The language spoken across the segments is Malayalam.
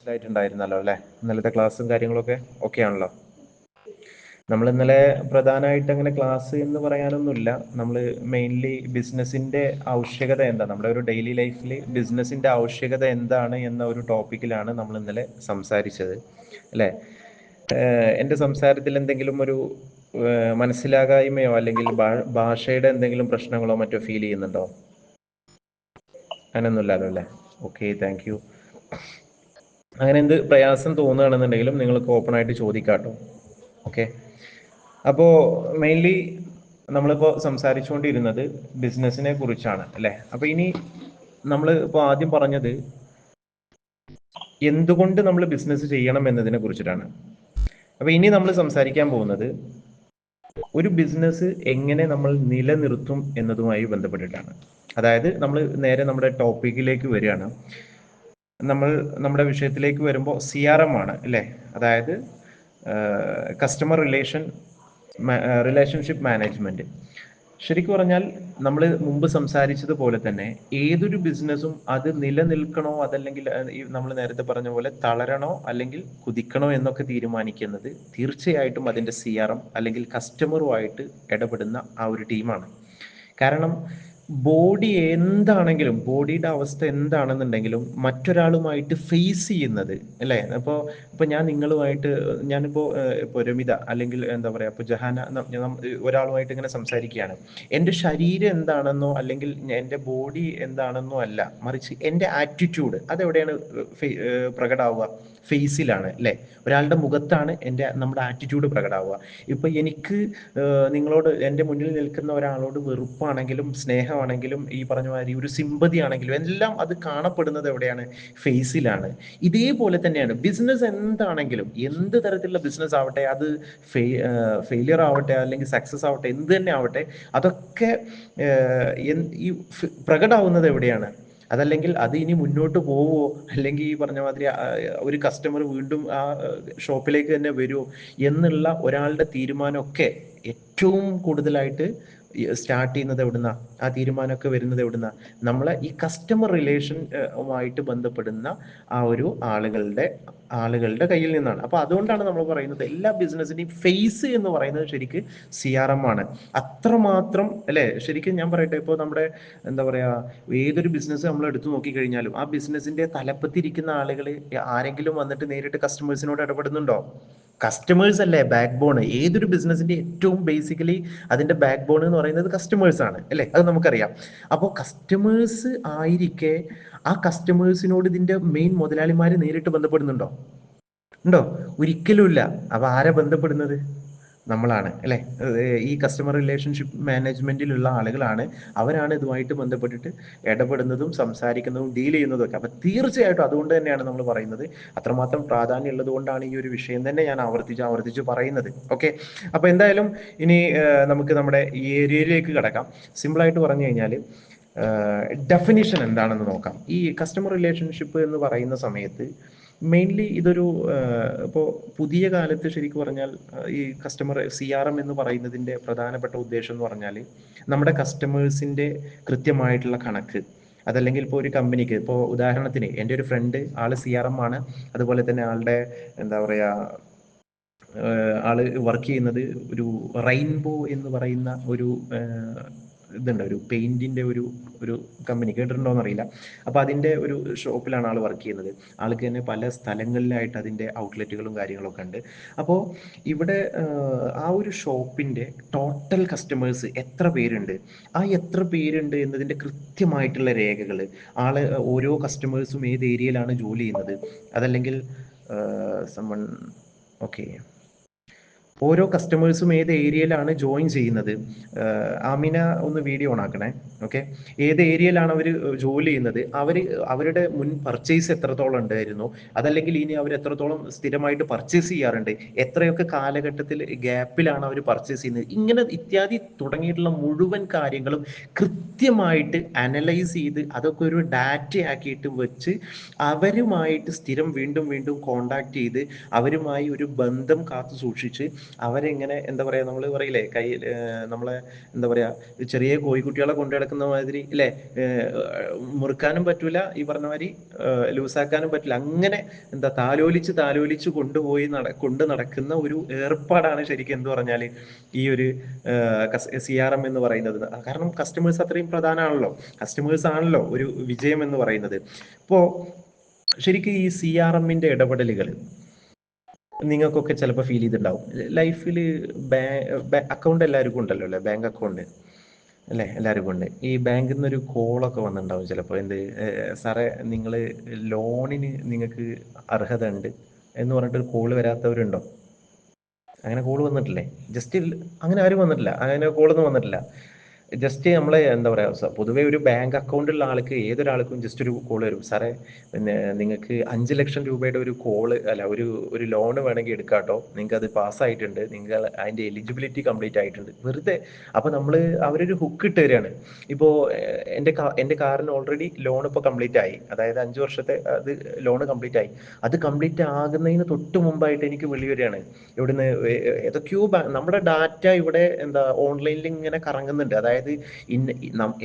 ഇതായിട്ടുണ്ടായിരുന്നല്ലോ അല്ലേ? ഇന്നലത്തെ ക്ലാസ്സും കാര്യങ്ങളൊക്കെ ഓക്കെ ആണല്ലോ? നമ്മൾ ഇന്നലെ പ്രധാനമായിട്ട് അങ്ങനെ ക്ലാസ് എന്ന് പറയാനൊന്നുമില്ല. നമ്മൾ മെയിൻലി ബിസിനസിന്റെ ആവശ്യകത എന്താ, നമ്മുടെ ഒരു ഡെയിലി ലൈഫിൽ ബിസിനസിന്റെ ആവശ്യകത എന്താണ് എന്ന ഒരു ടോപ്പിക്കിലാണ് നമ്മൾ ഇന്നലെ സംസാരിച്ചത് അല്ലേ? എൻ്റെ സംസാരത്തിൽ എന്തെങ്കിലും ഒരു മനസ്സിലാകായ്മയോ അല്ലെങ്കിൽ ഭാഷയുടെ എന്തെങ്കിലും പ്രശ്നങ്ങളോ മറ്റോ ഫീൽ ചെയ്യുന്നുണ്ടോ? അങ്ങനെയൊന്നുമില്ലല്ലോ അല്ലേ? Okay, thank U. അങ്ങനെ എന്ത് പ്രയാസം തോന്നുകയാണെന്നുണ്ടെങ്കിലും നിങ്ങൾക്ക് ഓപ്പൺ ആയിട്ട് ചോദിക്കാട്ടോ. ഓക്കെ, അപ്പോൾ മെയിൻലി നമ്മളിപ്പോൾ സംസാരിച്ചുകൊണ്ടിരുന്നത് ബിസിനസ്സിനെ കുറിച്ചാണ് അല്ലേ? അപ്പോൾ ഇനി നമ്മൾ ഇപ്പോൾ ആദ്യം പറഞ്ഞത് എന്തുകൊണ്ട് നമ്മൾ ബിസിനസ് ചെയ്യണം എന്നതിനെ കുറിച്ചിട്ടാണ്. അപ്പോൾ ഇനി നമ്മൾ സംസാരിക്കാൻ പോകുന്നത് ഒരു ബിസിനസ് എങ്ങനെ നമ്മൾ നിലനിർത്തും എന്നതുമായി ബന്ധപ്പെട്ടിട്ടാണ്. അതായത് നമ്മൾ നേരെ നമ്മുടെ ടോപ്പിക്കിലേക്ക് വരികയാണ്. നമ്മൾ നമ്മുടെ വിഷയത്തിലേക്ക് വരുമ്പോൾ CRM ആണ് അല്ലേ? അതായത് കസ്റ്റമർ റിലേഷൻഷിപ്പ് മാനേജ്മെന്റ്. ശരിക്കും പറഞ്ഞാൽ നമ്മൾ മുമ്പ് സംസാരിച്ചതുപോലെ തന്നെ ഏതൊരു ബിസിനസ്സും അത് നിലനിൽക്കണോ അതല്ലെങ്കിൽ നമ്മൾ നേരത്തെ പറഞ്ഞ പോലെ തളരണോ അല്ലെങ്കിൽ കുതിക്കണോ എന്നൊക്കെ തീരുമാനിക്കുന്നത് തീർച്ചയായിട്ടും അതിൻ്റെ CRM അല്ലെങ്കിൽ കസ്റ്റമറുമായിട്ട് ഇടപെടുന്ന ആ ഒരു ടീമാണ്. കാരണം ബോഡി എന്താണെങ്കിലും, ബോഡിയുടെ അവസ്ഥ എന്താണെന്നുണ്ടെങ്കിലും മറ്റൊരാളുമായിട്ട് ഫേസ് ചെയ്യുന്നത് അല്ലേ? ഇപ്പോൾ ഞാൻ നിങ്ങളുമായിട്ട്, ഞാനിപ്പോൾ ഇപ്പോൾ രമിത അല്ലെങ്കിൽ എന്താ പറയുക, ഇപ്പോൾ ജഹാന, ഒരാളുമായിട്ട് ഇങ്ങനെ സംസാരിക്കുകയാണ്. എൻ്റെ ശരീരം എന്താണെന്നോ അല്ലെങ്കിൽ എൻ്റെ ബോഡി എന്താണെന്നോ അല്ല, മറിച്ച് എൻ്റെ ആറ്റിറ്റ്യൂഡ് അതെവിടെയാണ് പ്രകടമാവുക? ഫേസിലാണ് അല്ലേ? ഒരാളുടെ മുഖത്താണ് നമ്മുടെ ആറ്റിറ്റ്യൂഡ് പ്രകടമാവുക. ഇപ്പം എനിക്ക് നിങ്ങളോട്, എൻ്റെ മുന്നിൽ നിൽക്കുന്ന ഒരാളോട് വെറുപ്പാണെങ്കിലും സ്നേഹമാണെങ്കിലും ഈ പറഞ്ഞ മാതിരി ഒരു സിമ്പതി ആണെങ്കിലും എല്ലാം അത് കാണപ്പെടുന്നത് എവിടെയാണ്? ഫേസിലാണ്. ഇതേപോലെ തന്നെയാണ് ബിസിനസ് എന്താണെങ്കിലും, എന്ത് തരത്തിലുള്ള ബിസിനസ് ആവട്ടെ, അത് ഫെയിലിയർ ആവട്ടെ അല്ലെങ്കിൽ സക്സസ് ആവട്ടെ, എന്ത് തന്നെ ആവട്ടെ, അതൊക്കെ ഈ പ്രകടമാവുന്നത് എവിടെയാണ്? അതല്ലെങ്കിൽ അത് ഇനി മുന്നോട്ട് പോവോ, അല്ലെങ്കിൽ ഈ പറഞ്ഞ മാതിരി ഒരു കസ്റ്റമർ വീണ്ടും ആ ഷോപ്പിലേക്ക് തന്നെ വരുമോ എന്നുള്ള ഒരാളുടെ തീരുമാനമൊക്കെ ഏറ്റവും കൂടുതലായിട്ട് സ്റ്റാർട്ട് ചെയ്യുന്നത് എവിടുന്ന? ആ തീരുമാനമൊക്കെ വരുന്നത് എവിടുന്ന? നമ്മളെ ഈ കസ്റ്റമർ റിലേഷനുമായിട്ട് ബന്ധപ്പെടുന്ന ആ ഒരു ആളുകളുടെ കയ്യിൽ നിന്നാണ്. അപ്പൊ അതുകൊണ്ടാണ് നമ്മൾ പറയുന്നത് എല്ലാ ബിസിനസിന്റെയും ഫേസ് എന്ന് പറയുന്നത് ശരിക്ക് CRM ആണ്. അത്രമാത്രം അല്ലെ? ശരിക്കും ഞാൻ പറയട്ടെ, ഇപ്പോൾ നമ്മുടെ എന്താ പറയാ, ഏതൊരു ബിസിനസ് നമ്മൾ എടുത്തു നോക്കിക്കഴിഞ്ഞാലും ആ ബിസിനസിന്റെ തലപ്പത്തിരിക്കുന്ന ആളുകൾ ആരെങ്കിലും വന്നിട്ട് നേരിട്ട് കസ്റ്റമേഴ്സിനോട് ഇടപെടുന്നുണ്ടോ? കസ്റ്റമേഴ്സ് അല്ലേ ബാക്ക് ബോൺ. ഏതൊരു ബിസിനസിന്റെ ഏറ്റവും ബേസിക്കലി അതിന്റെ ബാക്ക് ബോൺ എന്ന് പറയുന്നത് കസ്റ്റമേഴ്സ് ആണ് അല്ലേ? അത് നമുക്കറിയാം. അപ്പോൾ കസ്റ്റമേഴ്സ് ആയിരിക്കെ ആ കസ്റ്റമേഴ്സിനോട് ഇതിന്റെ മെയിൻ മുതലാളിമാര് നേരിട്ട് ബന്ധപ്പെടുന്നുണ്ടോ? ഉണ്ടോ? ഒരിക്കലുമില്ല. അപ്പൊ ആരാ ബന്ധപ്പെടുന്നത്? നമ്മളാണ് അല്ലേ? ഈ കസ്റ്റമർ റിലേഷൻഷിപ്പ് മാനേജ്മെന്റിലുള്ള ആളുകളാണ്. അവരാണ് ഇതുമായിട്ട് ബന്ധപ്പെട്ടിട്ട് ഇടപെടുന്നതും സംസാരിക്കുന്നതും ഡീൽ ചെയ്യുന്നതും ഒക്കെ. അപ്പൊ തീർച്ചയായിട്ടും അതുകൊണ്ട് തന്നെയാണ് നമ്മൾ പറയുന്നത്, അത്രമാത്രം പ്രാധാന്യം ഉള്ളത് കൊണ്ടാണ് ഈ ഒരു വിഷയം തന്നെ ഞാൻ ആവർത്തിച്ച് പറയുന്നത്. ഓക്കെ, അപ്പൊ എന്തായാലും ഇനി നമുക്ക് നമ്മുടെ ഈ ഏരിയയിലേക്ക് കിടക്കാം. സിമ്പിളായിട്ട് പറഞ്ഞു കഴിഞ്ഞാൽ ഡെഫിനിഷൻ എന്താണെന്ന് നോക്കാം. ഈ കസ്റ്റമർ റിലേഷൻഷിപ്പ് എന്ന് പറയുന്ന സമയത്ത് മെയിൻലി ഇതൊരു ഇപ്പോൾ പുതിയ കാലത്ത് ശരിക്കും പറഞ്ഞാൽ ഈ കസ്റ്റമർ CRM എന്ന് പറയുന്നതിൻ്റെ പ്രധാനപ്പെട്ട ഉദ്ദേശം എന്ന് പറഞ്ഞാൽ നമ്മുടെ കസ്റ്റമേഴ്സിൻ്റെ കൃത്യമായിട്ടുള്ള കണക്ക്, അതല്ലെങ്കിൽ ഇപ്പോൾ ഒരു കമ്പനിക്ക്, ഇപ്പോൾ ഉദാഹരണത്തിന് എൻ്റെ ഒരു ഫ്രണ്ട് ആള് CRM ആണ്. അതുപോലെ തന്നെ ആളുടെ എന്താ പറയുക, ആള് വർക്ക് ചെയ്യുന്നത് ഒരു റെയിൻബോ എന്ന് പറയുന്ന ഒരു ഇതുണ്ട്, ഒരു പെയിന്റിന്റെ ഒരു ഒരു കമ്പനി, കേട്ടിട്ടുണ്ടോന്ന് അറിയില്ല. അപ്പൊ അതിന്റെ ഒരു ഷോപ്പിലാണ് ആൾ വർക്ക് ചെയ്യുന്നത്. ആൾക്ക് തന്നെ പല സ്ഥലങ്ങളിലായിട്ട് അതിന്റെ ഔട്ട്ലെറ്റുകളും കാര്യങ്ങളൊക്കെ ഉണ്ട്. അപ്പോൾ ഇവിടെ ആ ഒരു ഷോപ്പിന്റെ ടോട്ടൽ കസ്റ്റമേഴ്സ് എത്ര പേരുണ്ട്, ആ എത്ര പേരുണ്ട് എന്നതിന്റെ കൃത്യമായിട്ടുള്ള രേഖകൾ, ആള് ഓരോ കസ്റ്റമേഴ്സും ഏത് ഏരിയയിലാണ് ജോലി ചെയ്യുന്നത്, അതല്ലെങ്കിൽ സമ്മൺ ഓക്കെ, ഓരോ കസ്റ്റമേഴ്സും ഏത് ഏരിയയിലാണ് ജോയിൻ ചെയ്യുന്നത്. ആമിന ഒന്ന് വീഡിയോ ഓൺ ആക്കണേ. ഓക്കെ, ഏത് ഏരിയയിലാണ് അവർ ജോലി ചെയ്യുന്നത്, അവരുടെ മുൻ പർച്ചേസ് എത്രത്തോളം ഉണ്ടായിരുന്നു, അതല്ലെങ്കിൽ ഇനി അവർ എത്രത്തോളം സ്ഥിരമായിട്ട് പർച്ചേസ് ചെയ്യാറുണ്ട്, എത്രയൊക്കെ കാലഘട്ടത്തിൽ ഗ്യാപ്പിലാണ് അവർ പർച്ചേസ് ചെയ്യുന്നത്, ഇങ്ങനെ ഇത്യാദി തുടങ്ങിയിട്ടുള്ള മുഴുവൻ കാര്യങ്ങളും കൃത്യമായിട്ട് അനലൈസ് ചെയ്ത് അതൊക്കെ ഒരു ഡാറ്റ ആക്കിയിട്ട് വെച്ച് അവരുമായിട്ട് സ്ഥിരം വീണ്ടും വീണ്ടും കോണ്ടാക്ട് ചെയ്ത് അവരുമായി ഒരു ബന്ധം കാത്തു സൂക്ഷിച്ച് അവരെങ്ങനെ എന്താ പറയാ, നമ്മൾ പറയില്ലേ കൈ നമ്മളെ എന്താ പറയാ ചെറിയ കോഴിക്കുട്ടികളെ കൊണ്ടു നടക്കുന്ന മാതിരി അല്ലേ, മുറുക്കാനും പറ്റൂല, ഈ പറഞ്ഞ മാതിരി ലൂസാക്കാനും പറ്റില്ല, അങ്ങനെ എന്താ താലോലിച്ച് താലോലിച്ച് കൊണ്ടുപോയി കൊണ്ട് നടക്കുന്ന ഒരു ഏർപ്പാടാണ് ശരിക്കും എന്ത് പറഞ്ഞാൽ ഈ ഒരു CRM എന്ന് പറയുന്നത്. കാരണം കസ്റ്റമേഴ്സ് അത്രയും പ്രധാനമാണല്ലോ, കസ്റ്റമേഴ്സ് ആണല്ലോ ഒരു വിജയം എന്ന് പറയുന്നത്. ഇപ്പോൾ ശരിക്കും ഈ CRMന്റെ ഇടപെടലുകൾ നിങ്ങൾക്കൊക്കെ ചിലപ്പോൾ ഫീൽ ചെയ്തിട്ടുണ്ടാവും ലൈഫിൽ. അക്കൗണ്ട് എല്ലാവർക്കും ഉണ്ടല്ലോ അല്ലേ, ബാങ്ക് അക്കൗണ്ട് അല്ലേ, എല്ലാവർക്കും ഉണ്ട്. ഈ ബാങ്കിൽ നിന്നൊരു കോളൊക്കെ വന്നിട്ടുണ്ടാവും ചിലപ്പോൾ, എന്ത് സാറേ നിങ്ങൾ ലോണിന് നിങ്ങൾക്ക് അർഹത ഉണ്ട് എന്ന് പറഞ്ഞിട്ട് കോള് വരാത്തവരുണ്ടോ? അങ്ങനെ കോള് വന്നിട്ടില്ലേ? ജസ്റ്റ് അങ്ങനെ ആരും വന്നിട്ടില്ല, അങ്ങനെ കോളൊന്നും വന്നിട്ടില്ല. ജസ്റ്റ് നമ്മളെ എന്താ പറയുക, പൊതുവേ ഒരു ബാങ്ക് അക്കൗണ്ട് ഉള്ള ആൾക്ക് ഏതൊരാൾക്കും ജസ്റ്റ് ഒരു കോൾ വരും, സാറേ പിന്നെ നിങ്ങൾക്ക് 5 ലക്ഷം രൂപയുടെ ഒരു കോള് അല്ല ഒരു ലോൺ വേണമെങ്കിൽ എടുക്കാട്ടോ, നിങ്ങൾക്ക് അത് പാസ്സായിട്ടുണ്ട്, നിങ്ങൾ അതിൻ്റെ എലിജിബിലിറ്റി കംപ്ലീറ്റ് ആയിട്ടുണ്ട്, വെറുതെ. അപ്പോൾ നമ്മൾ അവരൊരു ഹുക്ക് ഇട്ട് തരികയാണ്. ഇപ്പോൾ എൻ്റെ കാറിന് ഓൾറെഡി ലോൺ ഇപ്പോൾ കംപ്ലീറ്റ് ആയി, അതായത് 5 വർഷത്തെ അത് ലോൺ കംപ്ലീറ്റ് ആയി. അത് കംപ്ലീറ്റ് ആകുന്നതിന് തൊട്ട് മുമ്പായിട്ട് എനിക്ക് വിളി വരികയാണ്. ഇവിടുന്ന് ഏതൊക്കെയോ നമ്മുടെ ഡാറ്റ ഇവിടെ എന്താ ഓൺലൈനിൽ ഇങ്ങനെ കറങ്ങുന്നുണ്ട്. അതായത്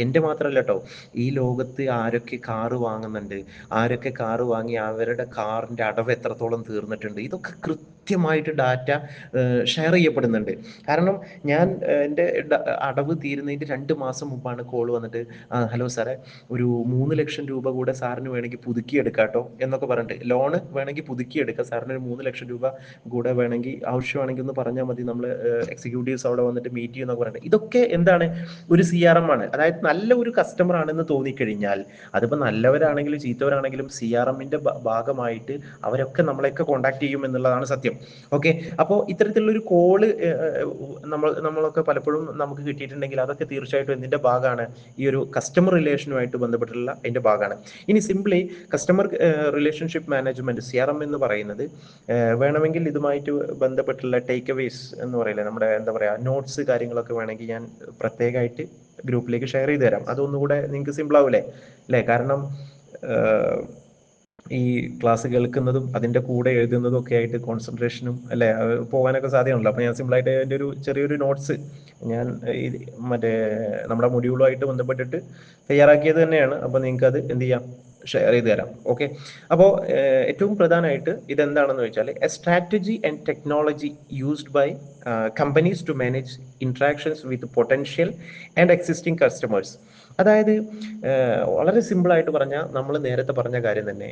എൻ്റെ മാത്രമല്ല കേട്ടോ, ഈ ലോകത്ത് ആരൊക്കെ കാറ് വാങ്ങുന്നുണ്ട്, ആരൊക്കെ കാറ് വാങ്ങി അവരുടെ കാറിൻ്റെ അടവ് എത്രത്തോളം തീർന്നിട്ടുണ്ട്, ഇതൊക്കെ കൃത്യമായിട്ട് ഡാറ്റ ഷെയർ ചെയ്യപ്പെടുന്നുണ്ട്. കാരണം ഞാൻ എൻ്റെ അടവ് തീരുന്നതിൻ്റെ 2 മാസം മുമ്പാണ് കോൾ വന്നിട്ട്, ഹലോ സാറേ ഒരു 3 ലക്ഷം രൂപ കൂടെ സാറിന് വേണമെങ്കിൽ പുതുക്കിയെടുക്കാട്ടോ എന്നൊക്കെ പറഞ്ഞിട്ട്, ലോണ് വേണമെങ്കിൽ പുതുക്കിയെടുക്കാം, സാറിന് ഒരു 3 ലക്ഷം രൂപ കൂടെ വേണമെങ്കിൽ ആവശ്യമാണെങ്കിൽ ഒന്ന് പറഞ്ഞാൽ മതി, നമ്മൾ എക്സിക്യൂട്ടീവ്സ് അവിടെ വന്നിട്ട് മീറ്റ് ചെയ്യുന്നൊക്കെ പറഞ്ഞിട്ട്. ഇതൊക്കെ എന്താണ്, ഒരു CRM ആണ്. അതായത് നല്ല ഒരു കസ്റ്റമർ ആണെന്ന് തോന്നിക്കഴിഞ്ഞാൽ, അതിപ്പോൾ നല്ലവരാണെങ്കിലും ചീത്തവരാണെങ്കിലും CRMന്റെ ഭാഗമായിട്ട് അവരൊക്കെ കോൺടാക്ട് ചെയ്യും എന്നുള്ളതാണ് സത്യം. ഓക്കെ, അപ്പോൾ ഇത്തരത്തിലുള്ളൊരു കോള് നമ്മളൊക്കെ പലപ്പോഴും നമുക്ക് കിട്ടിയിട്ടുണ്ടെങ്കിൽ അതൊക്കെ തീർച്ചയായിട്ടും എന്തിൻ്റെ ഭാഗമാണ്, ഈ ഒരു കസ്റ്റമർ റിലേഷനുമായിട്ട് ബന്ധപ്പെട്ടുള്ള അതിൻ്റെ ഭാഗമാണ്. ഇനി simply customer relationship management CRM എന്ന് പറയുന്നത് വേണമെങ്കിൽ ഇതുമായിട്ട് ബന്ധപ്പെട്ടുള്ള ടേക്ക് അവേസ് എന്ന് പറയില്ലേ, നമ്മുടെ എന്താ പറയുക നോട്ട്സ് കാര്യങ്ങളൊക്കെ വേണമെങ്കിൽ ഞാൻ പ്രത്യേകമായിട്ട് ഗ്രൂപ്പിലേക്ക് ഷെയർ ചെയ്ത് തരാം. അതൊന്നുകൂടെ നിങ്ങൾക്ക് സിമ്പിൾ ആവൂലേ അല്ലേ? കാരണം ഈ ക്ലാസ് കേൾക്കുന്നതും അതിൻ്റെ കൂടെ എഴുതുന്നതും ഒക്കെ ആയിട്ട് കോൺസെൻട്രേഷനും അല്ലേ പോകാനൊക്കെ സാധ്യതയുണ്ടല്ലോ. അപ്പോൾ ഞാൻ സിമ്പിളായിട്ട് അതിൻ്റെ ഒരു ചെറിയൊരു നോട്ട്സ് ഞാൻ ഈ മറ്റേ നമ്മുടെ മൊഡ്യൂളുമായിട്ട് ബന്ധപ്പെട്ടിട്ട് തയ്യാറാക്കിയത് തന്നെയാണ്. അപ്പോൾ നിങ്ങൾക്ക് അത് എന്ത് ചെയ്യാം, ഷെയർ ചെയ്ത് തരാം. ഓക്കെ, അപ്പോൾ ഏറ്റവും പ്രധാനമായിട്ട് ഇതെന്താണെന്ന് വെച്ചാൽ a strategy and technology used by companies to manage interactions with potential and existing customers. അതായത് വളരെ സിമ്പിളായിട്ട് പറഞ്ഞാൽ നമ്മൾ നേരത്തെ പറഞ്ഞ കാര്യം തന്നെ,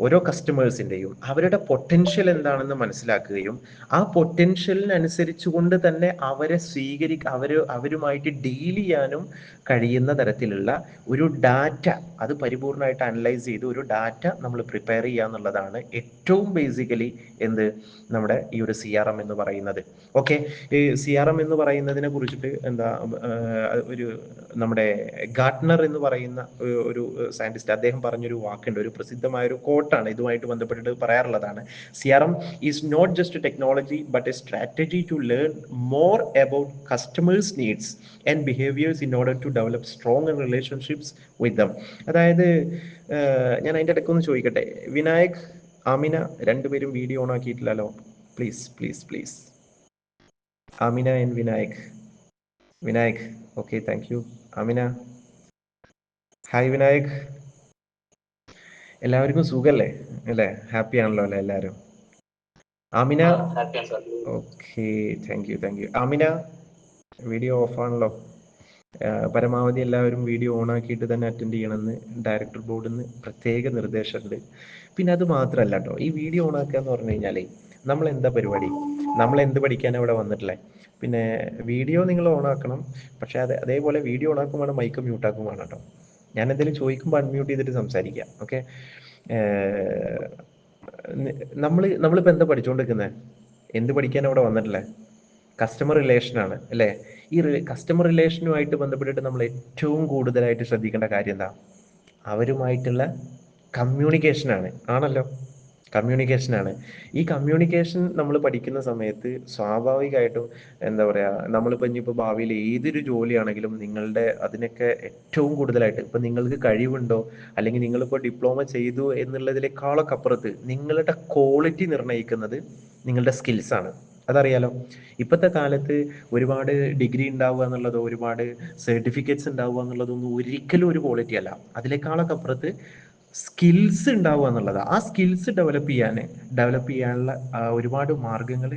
ഓരോ കസ്റ്റമേഴ്സിൻ്റെയും അവരുടെ പൊട്ടൻഷ്യൽ എന്താണെന്ന് മനസ്സിലാക്കുകയും ആ പൊട്ടൻഷ്യലിനനുസരിച്ച് കൊണ്ട് തന്നെ അവരെ അവരുമായിട്ട് ഡീൽ ചെയ്യാനും കഴിയുന്ന തരത്തിലുള്ള ഒരു ഡാറ്റ, അത് പരിപൂർണമായിട്ട് അനലൈസ് ചെയ്ത് ഒരു ഡാറ്റ നമ്മൾ പ്രിപ്പയർ ചെയ്യുക എന്നുള്ളതാണ് ഏറ്റവും ബേസിക്കലി നമ്മുടെ ഈ ഒരു CRM എന്ന് പറയുന്നത്. ഓക്കെ, ഈ CRM എന്ന് പറയുന്നതിനെ കുറിച്ചിട്ട് എന്താ ഒരു നമ്മുടെ ഗാർട്ട്നർ എന്ന് പറയുന്ന ഒരു സയന്റിസ്റ്റ്, അദ്ദേഹം പറഞ്ഞൊരു വാക്കുണ്ട്, ഒരു പ്രസിദ്ധമായ ഒരു കോട്ടാണ് ഇതുമായിട്ട് ബന്ധപ്പെട്ടിട്ട് പറയാറുള്ളതാണ്. CRM is not just technology but a strategy to learn more about customers needs and behaviours in order to develop strong relationships with them. അതായത് ഞാൻ അതിൻ്റെ ഇടയ്ക്കൊന്ന് ചോദിക്കട്ടെ, വിനായക്, ആമിന രണ്ടുപേരും വീഡിയോ ഓൺ ആക്കിയിട്ടില്ലല്ലോ, please please please. Amina and Vinayak okay, thank you. Amina, hi Vinayak, എല്ലാവർക്കും സുഖല്ലേ അല്ലേ? ഹാപ്പി ആണല്ലോ അല്ലേ എല്ലാവരും? Amina, okay, thank you. Amina, video off ആണല്ലോ. പരമാവധി എല്ലാവരും വീഡിയോ ഓൺ ആക്കിയിട്ട് തന്നെ അറ്റൻഡ് ചെയ്യണമെന്ന് ഡയറക്ടർ ബോർഡിൽ നിന്ന് പ്രത്യേക നിർദ്ദേശമുണ്ട്. പിന്നെ അത് മാത്രമല്ല കേട്ടോ, ഈ വീഡിയോ ഓൺ ആക്കുക എന്ന് പറഞ്ഞു കഴിഞ്ഞാൽ നമ്മൾ എന്താ പരിപാടി, നമ്മൾ എന്ത് പഠിക്കാനാണ് ഇവിടെ വന്നിട്ടില്ലേ? പിന്നെ വീഡിയോ നിങ്ങൾ ഓൺ ആക്കണം, പക്ഷേ അതേപോലെ വീഡിയോ ഓൺ ആക്കും വേണം, മൈക്ക് മ്യൂട്ടാക്കും വേണം കേട്ടോ. ഞാൻ എന്തെങ്കിലും ചോദിക്കുമ്പോൾ അൺമ്യൂട്ട് ചെയ്തിട്ട് സംസാരിക്കാം. ഓക്കെ, നമ്മളിപ്പോൾ എന്താ പഠിച്ചുകൊണ്ടിരിക്കുന്നത്, എന്ത് പഠിക്കാനാണ് ഇവിടെ വന്നിട്ടില്ലേ? കസ്റ്റമർ റിലേഷനാണ് അല്ലേ? ഈ കസ്റ്റമർ റിലേഷനുമായിട്ട് ബന്ധപ്പെട്ടിട്ട് നമ്മൾ ഏറ്റവും കൂടുതലായിട്ട് ശ്രദ്ധിക്കേണ്ട കാര്യം എന്താ? അവരുമായിട്ടുള്ള കമ്മ്യൂണിക്കേഷനാണ്, ആണല്ലോ, കമ്മ്യൂണിക്കേഷനാണ്. ഈ കമ്മ്യൂണിക്കേഷൻ നമ്മൾ പഠിക്കുന്ന സമയത്ത് സ്വാഭാവികമായിട്ടും എന്താ പറയുക, നമ്മളിപ്പോൾ ഇനിയിപ്പോൾ ഭാവിയിൽ ഏതൊരു ജോലിയാണെങ്കിലും നിങ്ങളുടെ അതിനൊക്കെ ഏറ്റവും കൂടുതലായിട്ട് ഇപ്പം നിങ്ങൾക്ക് കഴിവുണ്ടോ അല്ലെങ്കിൽ നിങ്ങളിപ്പോൾ ഡിപ്ലോമ ചെയ്തു എന്നുള്ളതിനേക്കാളൊക്കെ അപ്പുറത്ത് നിങ്ങളുടെ ക്വാളിറ്റി നിർണ്ണയിക്കുന്നത് നിങ്ങളുടെ സ്കിൽസാണ്. അതറിയാലോ. ഇപ്പോഴത്തെ കാലത്ത് ഒരുപാട് ഡിഗ്രി ഉണ്ടാവുക എന്നുള്ളതോ ഒരുപാട് സർട്ടിഫിക്കറ്റ്സ് ഉണ്ടാവുക എന്നുള്ളതൊന്നും ഒരിക്കലും ഒരു ക്വാളിറ്റി അല്ല. അതിനേക്കാളൊക്കെ അപ്പുറത്ത് സ്കിൽസ് ഉണ്ടാവുക എന്നുള്ളതാണ്. ആ സ്കിൽസ് ഡെവലപ്പ് ചെയ്യാനുള്ള ഒരുപാട് മാർഗങ്ങൾ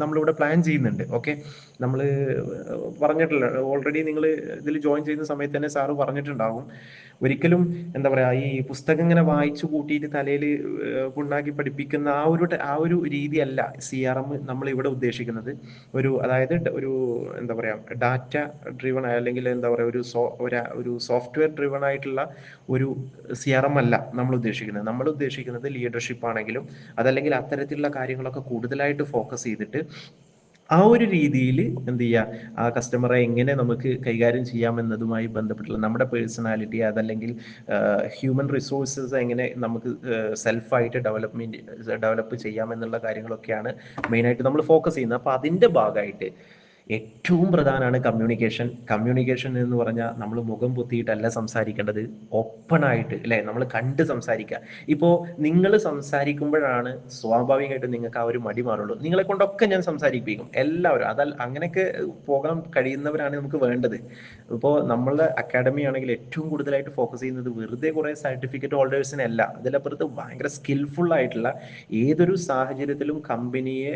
നമ്മളിവിടെ പ്ലാൻ ചെയ്യുന്നുണ്ട്. ഓക്കെ, നമ്മൾ പറഞ്ഞിട്ടില്ല, ഓൾറെഡി നിങ്ങൾ ഇതിൽ ജോയിൻ ചെയ്യുന്ന സമയത്ത് തന്നെ സാറ് പറഞ്ഞിട്ടുണ്ടാവും. ഒരിക്കലും എന്താ പറയാ, ഈ പുസ്തകം ഇങ്ങനെ വായിച്ചു കൂട്ടിയിട്ട് തലയിൽ പുണ്ണാക്കി പഠിപ്പിക്കുന്ന ആ ഒരു രീതിയല്ല CRM നമ്മൾ ഇവിടെ ഉദ്ദേശിക്കുന്നത്. അതായത് എന്താ പറയാ, ഡാറ്റ ഡ്രിവൺ അല്ലെങ്കിൽ എന്താ പറയാ, ഒരു സോഫ്റ്റ്വെയർ ഡ്രിവൺ ആയിട്ടുള്ള ഒരു CRM അല്ല നമ്മൾ ഉദ്ദേശിക്കുന്നത്. നമ്മൾ ഉദ്ദേശിക്കുന്നത് ലീഡർഷിപ്പ് ആണെങ്കിലും അതല്ലെങ്കിൽ അത്തരത്തിലുള്ള കാര്യങ്ങളൊക്കെ കൂടുതലായിട്ട് ഫോക്കസ് ചെയ്തിട്ട് ആ ഒരു രീതിയിൽ എന്ത് ചെയ്യുക, ആ കസ്റ്റമറെ എങ്ങനെ നമുക്ക് കൈകാര്യം ചെയ്യാമെന്നതുമായി ബന്ധപ്പെട്ടുള്ള നമ്മുടെ പേഴ്സണാലിറ്റി, അതല്ലെങ്കിൽ ഹ്യൂമൻ റിസോഴ്സസ് എങ്ങനെ നമുക്ക് സെൽഫായിട്ട് ഡെവലപ്പ് ചെയ്യാമെന്നുള്ള കാര്യങ്ങളൊക്കെയാണ് മെയിനായിട്ട് നമ്മൾ ഫോക്കസ് ചെയ്യുന്നത്. അപ്പോൾ അതിൻ്റെ ഭാഗമായിട്ട് ഏറ്റവും പ്രധാനമാണ് കമ്മ്യൂണിക്കേഷൻ എന്ന് പറഞ്ഞാൽ നമ്മൾ മുഖം പൊത്തിയിട്ടല്ല സംസാരിക്കേണ്ടത്, ഓപ്പൺ ആയിട്ട് അല്ലേ, നമ്മൾ കണ്ട് സംസാരിക്കുക. ഇപ്പോൾ നിങ്ങൾ സംസാരിക്കുമ്പോഴാണ് സ്വാഭാവികമായിട്ടും നിങ്ങൾക്ക് ആ ഒരു മടി മാറുള്ളൂ. നിങ്ങളെ കൊണ്ടൊക്കെ ഞാൻ സംസാരിപ്പിക്കും എല്ലാവരും, അങ്ങനെയൊക്കെ പോകാൻ കഴിയുന്നവരാണ് നമുക്ക് വേണ്ടത്. ഇപ്പോൾ നമ്മളുടെ അക്കാഡമി ആണെങ്കിൽ ഏറ്റവും കൂടുതലായിട്ട് ഫോക്കസ് ചെയ്യുന്നത് വെറുതെ കുറേ സർട്ടിഫിക്കറ്റ് ഹോൾഡേഴ്സിനല്ല, അതിലപ്പുറത്ത് ഭയങ്കര സ്കിൽഫുൾ ആയിട്ടുള്ള ഏതൊരു സാഹചര്യത്തിലും കമ്പനിയെ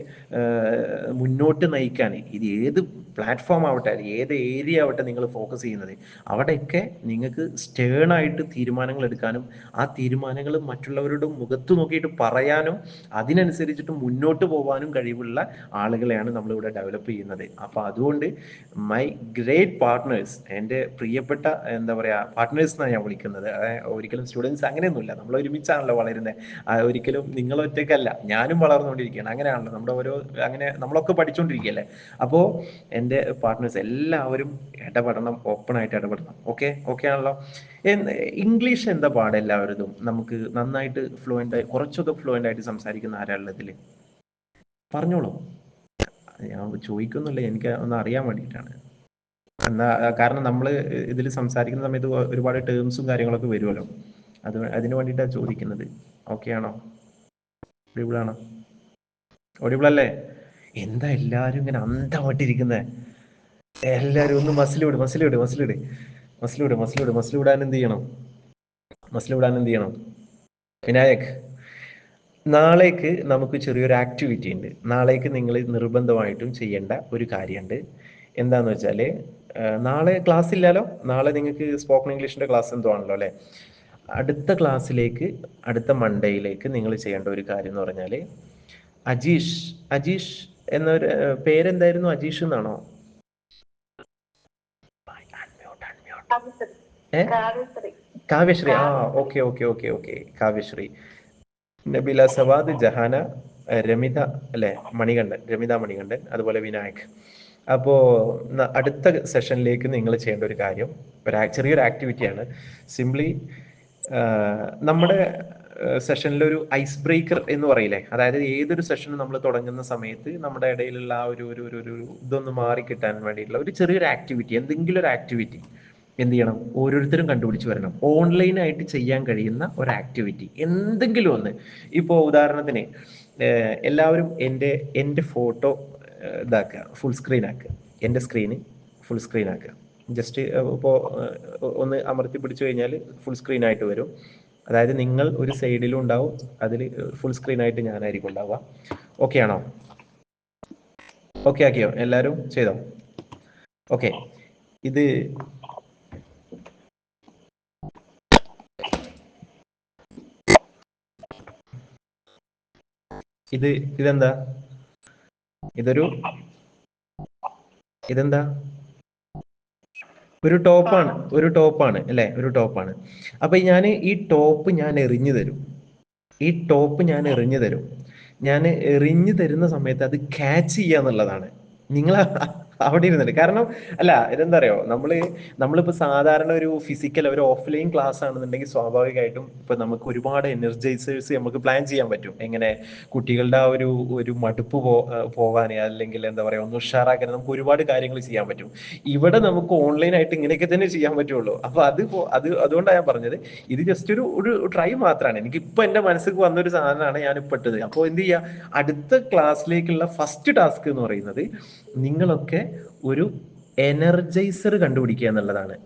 മുന്നോട്ട് നയിക്കാൻ, ഇത് ഏത് പ്ലാറ്റ്ഫോം ആവട്ടെ, ഏത് ഏരിയ ആവട്ടെ നിങ്ങൾ ഫോക്കസ് ചെയ്യുന്നത്, അവിടെയൊക്കെ നിങ്ങൾക്ക് സ്റ്റേൺ ആയിട്ട് തീരുമാനങ്ങൾ എടുക്കാനും ആ തീരുമാനങ്ങൾ മറ്റുള്ളവരുടെ മുഖത്ത് നോക്കിയിട്ട് പറയാനും അതിനനുസരിച്ചിട്ട് മുന്നോട്ട് പോകാനും കഴിവുള്ള ആളുകളെയാണ് നമ്മളിവിടെ ഡെവലപ്പ് ചെയ്യുന്നത്. അപ്പോൾ അതുകൊണ്ട് മൈ ഗ്രേറ്റ് പാർട്ട്നേഴ്സ്, എൻ്റെ പ്രിയപ്പെട്ട എന്താ പറയുക പാർട്ട്നേഴ്സ് എന്നാണ് ഞാൻ വിളിക്കുന്നത്. ഒരിക്കലും സ്റ്റുഡൻസ് അങ്ങനെയൊന്നുമില്ല, നമ്മൾ ഒരുമിച്ചാണല്ലോ വളരുന്നത്. ഒരിക്കലും നിങ്ങൾ ഒറ്റയ്ക്കല്ല, ഞാനും വളർന്നുകൊണ്ടിരിക്കുകയാണ്. അങ്ങനെയാണല്ലോ അങ്ങനെ നമ്മളൊക്കെ പഠിച്ചുകൊണ്ടിരിക്കുകയല്ലേ. അപ്പോൾ എൻ്റെ പാർട്ട്നേഴ്സ് എല്ലാവരും ഇടപെടണം, ഓപ്പൺ ആയിട്ട് ഇടപെടണം. ഓക്കെ ആണല്ലോ. ഇംഗ്ലീഷ് എന്താ പാട് എല്ലാവരും നമുക്ക് നന്നായിട്ട് കുറച്ചൊക്കെ ഫ്ലുവൻ്റ് ആയിട്ട് സംസാരിക്കുന്ന ആരാളുള്ളതിൽ പറഞ്ഞോളൂ. ഞാൻ ചോദിക്കുന്നില്ല, എനിക്ക് ഒന്ന് അറിയാൻ വേണ്ടിയിട്ടാണ്. എന്നാ കാരണം നമ്മൾ ഇതിൽ സംസാരിക്കുന്ന സമയത്ത് ഒരുപാട് ടേംസും കാര്യങ്ങളൊക്കെ വരുമല്ലോ, അതിന് വേണ്ടിയിട്ടാണ് ചോദിക്കുന്നത്. ഓക്കെ ആണോ? ഓഡിബിൾ ആണോ? ഓഡിബിൾ അല്ലേ? എന്താ എല്ലാരും ഇങ്ങനെ അന്തമായിട്ടിരിക്കുന്നത്? എല്ലാരും ഒന്ന് മസിലിടാൻ എന്ത് ചെയ്യണം? വിനായക്, നാളേക്ക് നമുക്ക് ചെറിയൊരു ആക്ടിവിറ്റി ഉണ്ട്. നാളേക്ക് നിങ്ങൾ നിർബന്ധമായിട്ടും ചെയ്യേണ്ട ഒരു കാര്യമുണ്ട്. എന്താന്ന് വെച്ചാൽ നാളെ ക്ലാസ് ഇല്ലല്ലോ. നാളെ നിങ്ങൾക്ക് സ്പോക്കൺ ഇംഗ്ലീഷിന്റെ ക്ലാസ് എന്തോ ആണല്ലോ അല്ലേ? അടുത്ത മൺഡേയിലേക്ക് നിങ്ങൾ ചെയ്യേണ്ട ഒരു കാര്യം എന്ന് പറഞ്ഞാൽ, അജീഷ് എന്നൊരു പേരെന്തായിരുന്നു? അജീഷ് എന്നാണോ? കാവ്യശ്രീ. ഓക്കെ. കാവ്യശ്രീ, നബില സവാദ്, ജഹാന, രമിത അല്ലെ, രമിത മണികണ്ഠൻ, അതുപോലെ വിനായക്. അപ്പോ അടുത്ത സെഷനിലേക്ക് നിങ്ങൾ ചെയ്യേണ്ട ഒരു കാര്യം ചെറിയൊരു ആക്ടിവിറ്റിയാണ്. സിംപ്ലി നമ്മുടെ സെഷനിൽ ഒരു ഐസ് ബ്രേക്കർ എന്ന് പറയില്ലേ, അതായത് ഏതൊരു സെഷനും നമ്മൾ തുടങ്ങുന്ന സമയത്ത് നമ്മുടെ ഇടയിലുള്ള ആ ഒരു ഇതൊന്ന് മാറിക്കിട്ടാൻ വേണ്ടിയിട്ടുള്ള ഒരു ചെറിയൊരു ആക്ടിവിറ്റി, എന്തെങ്കിലും ഒരു ആക്ടിവിറ്റി എന്ത് ചെയ്യണം, ഓരോരുത്തരും കണ്ടുപിടിച്ച് വരണം. ഓൺലൈനായിട്ട് ചെയ്യാൻ കഴിയുന്ന ഒരു ആക്ടിവിറ്റി എന്തെങ്കിലും ഒന്ന്. ഇപ്പോൾ ഉദാഹരണത്തിന് എല്ലാവരും എൻ്റെ ഫോട്ടോ ഇതാക്കുക, ഫുൾ സ്ക്രീൻ ആക്കുക. എൻ്റെ സ്ക്രീന് ഫുൾ സ്ക്രീൻ ആക്കുക. ജസ്റ്റ് ഇപ്പോൾ ഒന്ന് അമർത്തി പിടിച്ചു കഴിഞ്ഞാൽ ഫുൾ സ്ക്രീൻ ആയിട്ട് വരും. അതായത് നിങ്ങൾ ഒരു സൈഡിലും ഉണ്ടാവും, അതിൽ ഫുൾ സ്ക്രീൻ ആയിട്ട് ഞാനായിരിക്കും ഉണ്ടാവുക. ഓക്കെ ആണോ? ഓക്കെ ആക്കിയോ? എല്ലാവരും ചെയ്തോ? ഓക്കെ. ഇത് ഇതെന്താ? ഇതെന്താ? ഒരു ടോപ്പാണ് അല്ലേ? ഒരു ടോപ്പാണ്. അപ്പൊ ഈ ടോപ്പ് ഞാൻ എറിഞ്ഞു തരും. ഞാൻ എറിഞ്ഞു തരുന്ന സമയത്ത് അത് ക്യാച്ച് ചെയ്യാന്നുള്ളതാണ്. നിങ്ങൾ അവിടെ ഇരുന്നിട്ട്. കാരണം അല്ല ഇതെന്താ അറിയോ, നമ്മളിപ്പോ സാധാരണ ഒരു ഫിസിക്കൽ ഒരു ഓഫ്ലൈൻ ക്ലാസ് ആണെന്നുണ്ടെങ്കിൽ സ്വാഭാവികമായിട്ടും ഇപ്പൊ നമുക്ക് ഒരുപാട് എനർജൈസേഴ്സ് നമുക്ക് പ്ലാൻ ചെയ്യാൻ പറ്റും. എങ്ങനെ കുട്ടികളുടെ ആ ഒരു മടുപ്പ് പോകാൻ, അല്ലെങ്കിൽ എന്താ പറയാ ഒന്ന് ഉഷാറാക്കാൻ നമുക്ക് ഒരുപാട് കാര്യങ്ങൾ ചെയ്യാൻ പറ്റും. ഇവിടെ നമുക്ക് ഓൺലൈൻ ആയിട്ട് ഇങ്ങനെയൊക്കെ തന്നെ ചെയ്യാൻ പറ്റുള്ളൂ. അപ്പൊ അതുകൊണ്ടാണ് ഞാൻ പറഞ്ഞത്, ഇത് ജസ്റ്റ് ഒരു ട്രൈ മാത്രമാണ്. എനിക്ക് ഇപ്പൊ എന്റെ മനസ്സിൽ വന്നൊരു സാധനമാണ് ഞാൻ ഇപ്പൊ ഇട്ടത്. അപ്പോൾ എന്ത് ചെയ്യാ, അടുത്ത ക്ലാസ്സിലേക്കുള്ള ഫസ്റ്റ് ടാസ്ക് എന്ന് പറയുന്നത് നിങ്ങളൊക്കെ ഒരു എനർജൈസർ കണ്ടുപിടിക്കുക എന്നുള്ളതാണ്.